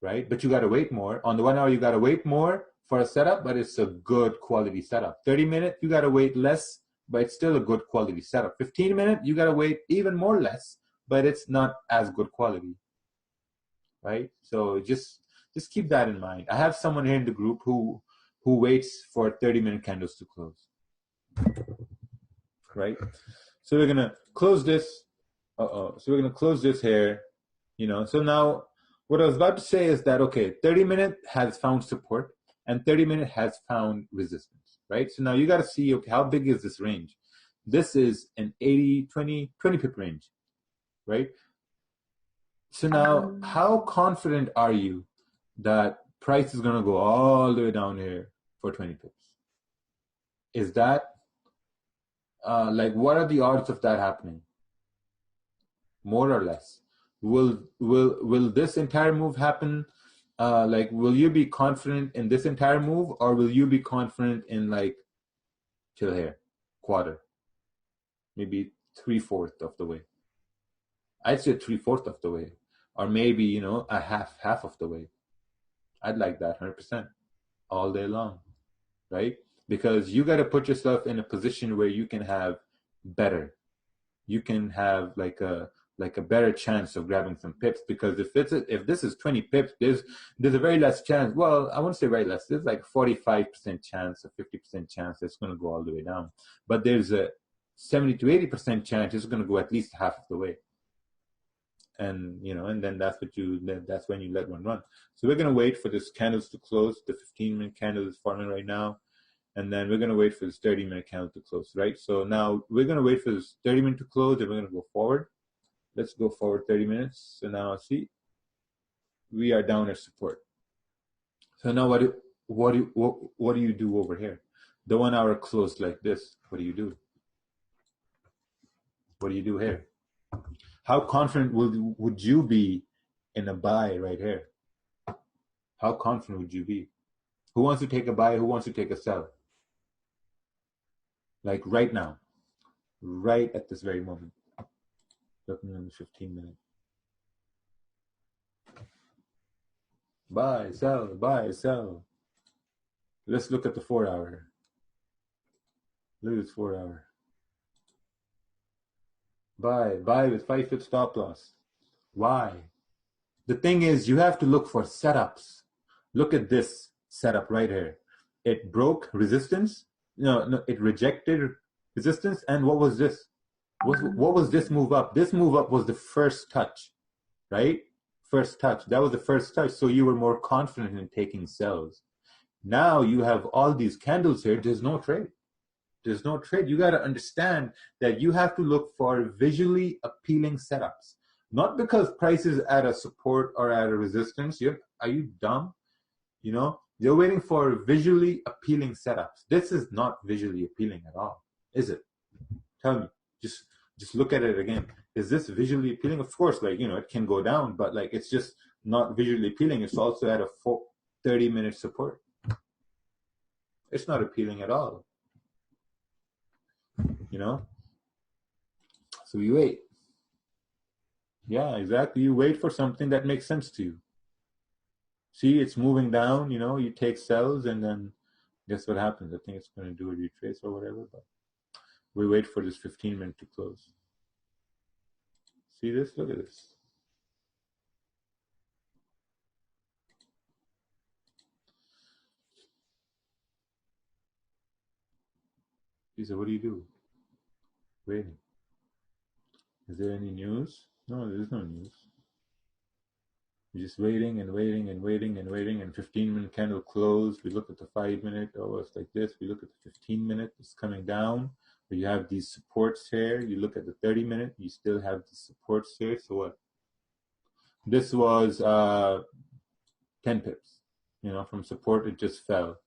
[SPEAKER 1] right? But you got to wait more. On the 1 hour, you got to wait more for a setup, but it's a good quality setup. 30-minute, you got to wait less, but it's still a good quality setup. 15-minute, you got to wait even more less, but it's not as good quality, right? So just keep that in mind. I have someone here in the group who waits for 30-minute candles to close, right? So we're gonna close this. So we're gonna close this here. So now what I was about to say is that, okay, 30-minute has found support and 30-minute has found resistance, right? So now you got to see, okay, how big is this range? This is an 20 pip range, right? So now how confident are you that price is going to go all the way down here for 20 pips? Is that, what are the odds of that happening? More or less? Will this entire move happen? Will you be confident in this entire move, or will you be confident in till here, quarter, maybe 3/4 of the way? I'd say 3/4 of the way, or maybe a half of the way. I'd like that 100% all day long, right? Because you got to put yourself in a position where you can have better. You can have like a better chance of grabbing some pips, because if this is 20 pips, there's a very less chance. Well, I won't say very less. There's like 45% chance or 50% chance it's going to go all the way down. But there's a 70 to 80% chance it's going to go at least half of the way. And and then that's when you let one run. So we're going to wait for this candles to close. The 15-minute candle is forming right now. And then we're going to wait for this 30-minute candle to close, right? So now we're going to wait for this 30-minute to close, and we're going to go forward. Let's go forward 30 minutes. So now see, we are down at support. So now what do you do over here? The 1 hour closed like this. What do you do? What do you do here? How confident would you be in a buy right here? How confident would you be? Who wants to take a buy? Who wants to take a sell? Like right now, right at this very moment. Looking at the 15-minute. Buy, sell. Let's look at the 4 hour. Look at this 4 hour. Buy with 5 pip stop loss. Why? The thing is, you have to look for setups. Look at this setup right here. It broke resistance. No, it rejected resistance. And what was this? What was this move up? This move up was the first touch, right? First touch. That was the first touch. So you were more confident in taking sells. Now you have all these candles here. There's no trade. There's no trade. You got to understand that you have to look for visually appealing setups. Not because price is at a support or at a resistance. Are you dumb? You're waiting for visually appealing setups. This is not visually appealing at all, is it? Tell me. Just look at it again. Is this visually appealing? Of course, it can go down, but it's just not visually appealing. It's also at a 30-minute support. It's not appealing at all. So you wait. Yeah, exactly. You wait for something that makes sense to you. See, it's moving down, you take sells, and then guess what happens? I think it's going to do a retrace or whatever, but we wait for this 15-minute to close. See this? Look at this. He said, what do you do? Waiting. Is there any news? No, there's no news. You're just waiting and waiting and waiting and waiting, and 15-minute candle closed. We look at the 5-minute. Oh, it's like this. We look at the 15-minute. It's coming down. But you have these supports here. You look at the 30-minute. You still have these supports here. So what? This was 10 pips. You know, from support, it just fell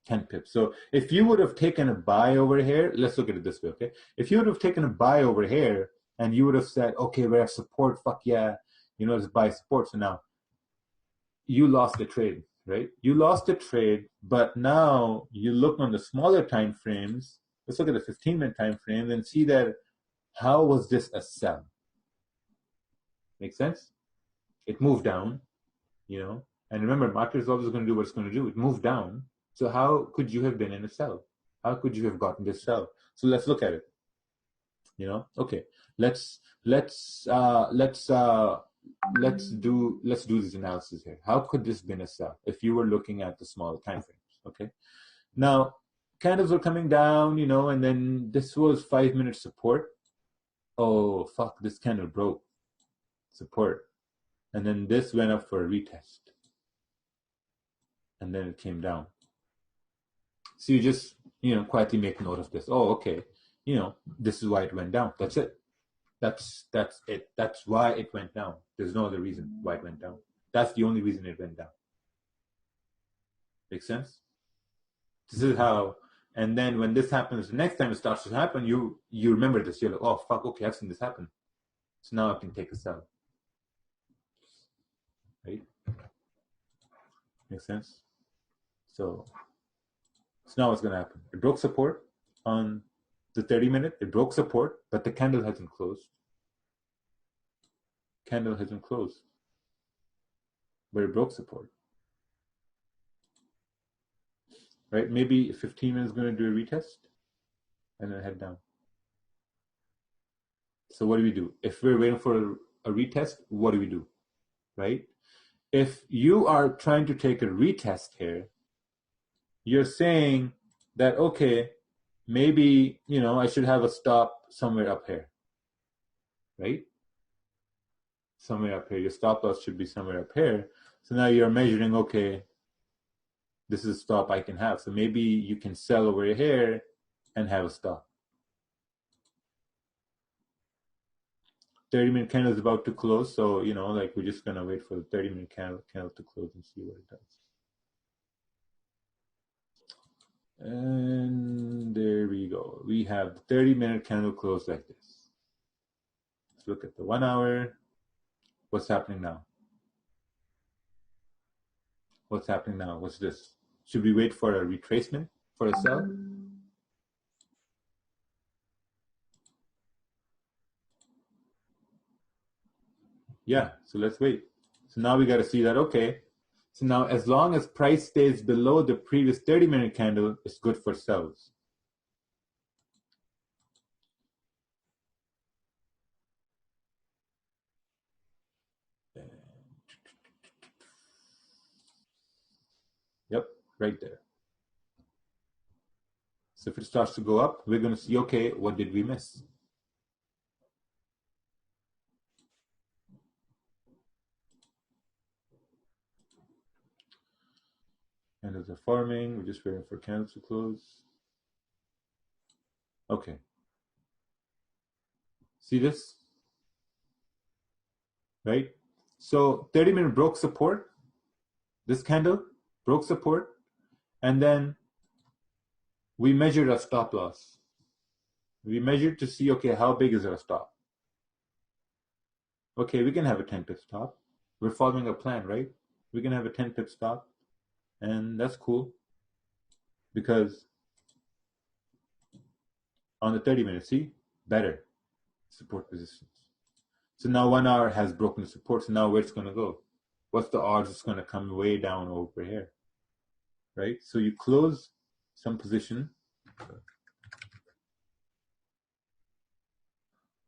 [SPEAKER 1] 10 pips. So if you would have taken a buy over here, let's look at it this way, okay? If you would have taken a buy over here and you would have said, okay, we're at support, fuck yeah, you know, let's buy support. So now you lost the trade, right? You lost the trade, but now you look on the smaller time frames. Let's look at the 15-minute time frame and see that how was this a sell? Make sense? It moved down, you know, and remember, market is always going to do what it's going to do. It moved down. So how could you have been in a sell? How could you have gotten this sell? So let's look at it. You know, okay. Let's do this analysis here. How could this been a sell if you were looking at the smaller time frames? Okay. Now candles were coming down, you know, and then this was 5-minute support. Oh fuck, this candle broke support. And then this went up for a retest. And then it came down. So you just, you know, quietly make note of this. Oh, okay. You know, this is why it went down. That's it. That's it. That's why it went down. There's no other reason why it went down. That's the only reason it went down. Make sense? This is how, and then when this happens, the next time it starts to happen, you remember this. You're like, oh, fuck, okay, I've seen this happen. So now I can take a sell. Right? Make sense? So now what's going to happen? It broke support on the 30-minute. It broke support, but the candle hasn't closed. Candle hasn't closed. But it broke support. Right? Maybe 15 minutes is going to do a retest and then head down. So what do? If we're waiting for a retest, what do? Right? If you are trying to take a retest here, you're saying that, okay, maybe, you know, I should have a stop somewhere up here, right? Somewhere up here. Your stop loss should be somewhere up here. So now you're measuring, okay, this is a stop I can have. So maybe you can sell over here and have a stop. 30-minute candle is about to close. So, you know, like we're just going to wait for the 30-minute candle to close and see what it does. And there we go. We have the 30-minute candle close like this. Let's look at the 1 hour. What's happening now? What's happening now? What's this? Should we wait for a retracement for a sell? Yeah, so let's wait. So now we got to see that, okay. So now as long as price stays below the previous 30-minute candle, it's good for sells. Yep, right there. So if it starts to go up, we're going to see, okay, what did we miss? Candles are forming. We're just waiting for candles to close. Okay. See this? Right? So 30-minute broke support. This candle broke support. And then we measured a stop loss. We measured to see, okay, how big is our stop? Okay, we can have a 10-pip stop. We're following a plan, right? We can have a 10-pip stop. And that's cool. Because on the 30-minute, see? Better support resistance. So now 1 hour has broken the support. So now where it's going to go? What's the odds it's going to come way down over here? Right? So you close some position.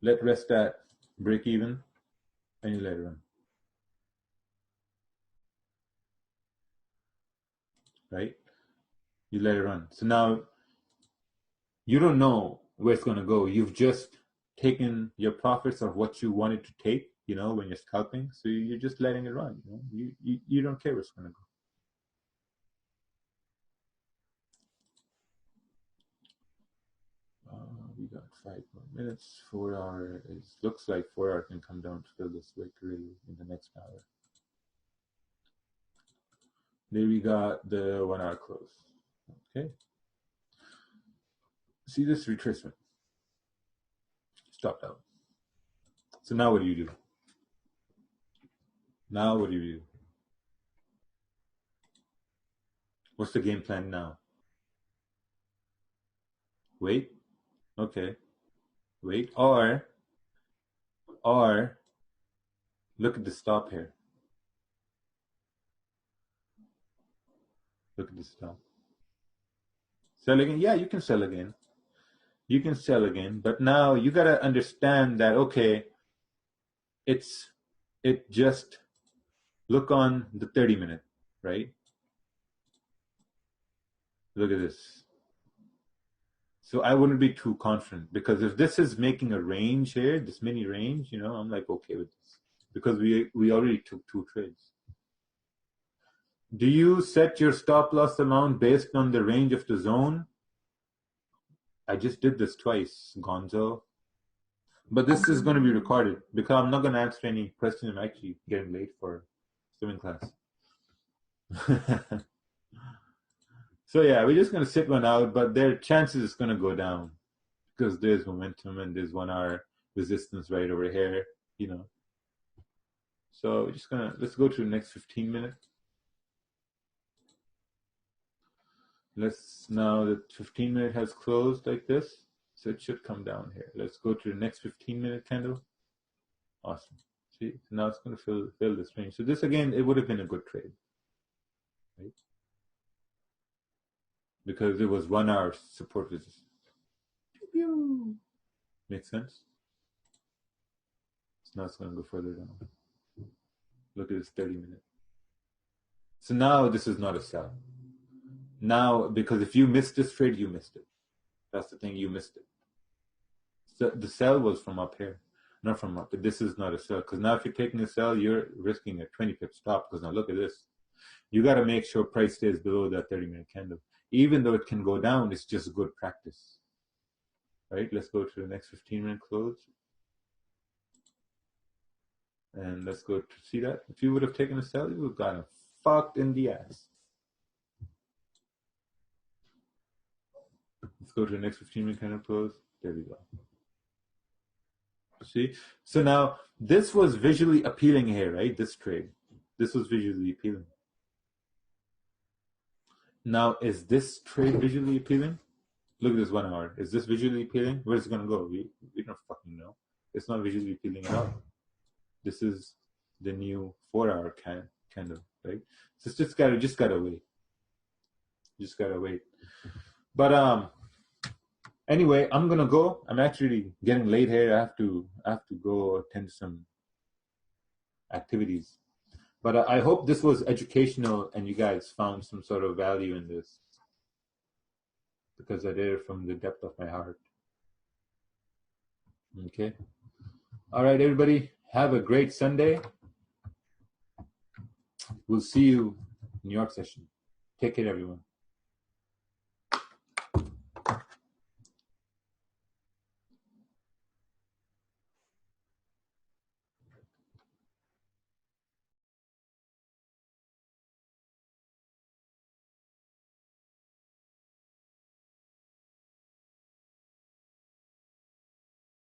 [SPEAKER 1] Let rest at break even. And you let it run. Right? You let it run. So now you don't know where it's going to go. You've just taken your profits of what you wanted to take. you know, when you're scalping. So you're just letting it run. You know, you don't care where it's going to go. We got 5 more minutes. 4 hour is looks like 4 hour can come down to fill this wick really in the next hour. Then we got the 1 hour close. Okay. See this retracement. Stopped out. So now what do you do? Now what do you do? What's the game plan now? Wait. Okay. Wait. Or look at the stop here. Look at the stop. Sell again? Yeah, you can sell again. You can sell again, but now you gotta understand that, okay, it just look on the 30 minute, right? Look at this. So I wouldn't be too confident, because if this is making a range here, this mini range, you know, I'm like okay with this, because we already took 2 trades. Do you set your stop loss amount based on the range of the zone? I just did this twice, Gonzo. But this is going to be recorded, because I'm not going to answer any questions. I'm actually getting late for swimming class. So yeah, we're just going to sit one out, but their chances is going to go down, because there's momentum and there's 1 hour resistance right over here, you know. So we're just going to, let's go to the next 15 minutes. Now the 15 minute has closed like this, so it should come down here. Let's go to the next 15 minute candle. Awesome. See, so now it's going to fill this range. So this again, it would have been a good trade, right? Because it was 1 hour support resistance. Makes sense? So now it's going to go further down. Look at this 30 minute. So now this is not a sell. Now, because if you missed this trade, you missed it. That's the thing, you missed it. So the sell was from up here, not from up. But this is not a sell, because now if you're taking a sell, you're risking a 20 pip stop. Because now look at this. You got to make sure price stays below that 30 minute candle. Even though it can go down, it's just good practice. Right? Let's go to the next 15 minute close. And let's go to see that. If you would have taken a sell, you would have gotten fucked in the ass. Let's go to the next 15 minute candle close. There we go. See? So now, this was visually appealing here, right? This trade. This was visually appealing. Now, is this trade visually appealing? Look at this 1 hour. Is this visually appealing? Where's it going to go? We don't fucking know. It's not visually appealing at all. This is the new 4 hour candle, right? So it's just gotta wait. Just gotta wait. But anyway, I'm gonna go. I'm actually getting late here. I have to go attend to some activities. But I hope this was educational and you guys found some sort of value in this, because I did it from the depth of my heart. Okay. All right, everybody. Have a great Sunday. We'll see you in New York session. Take care, everyone.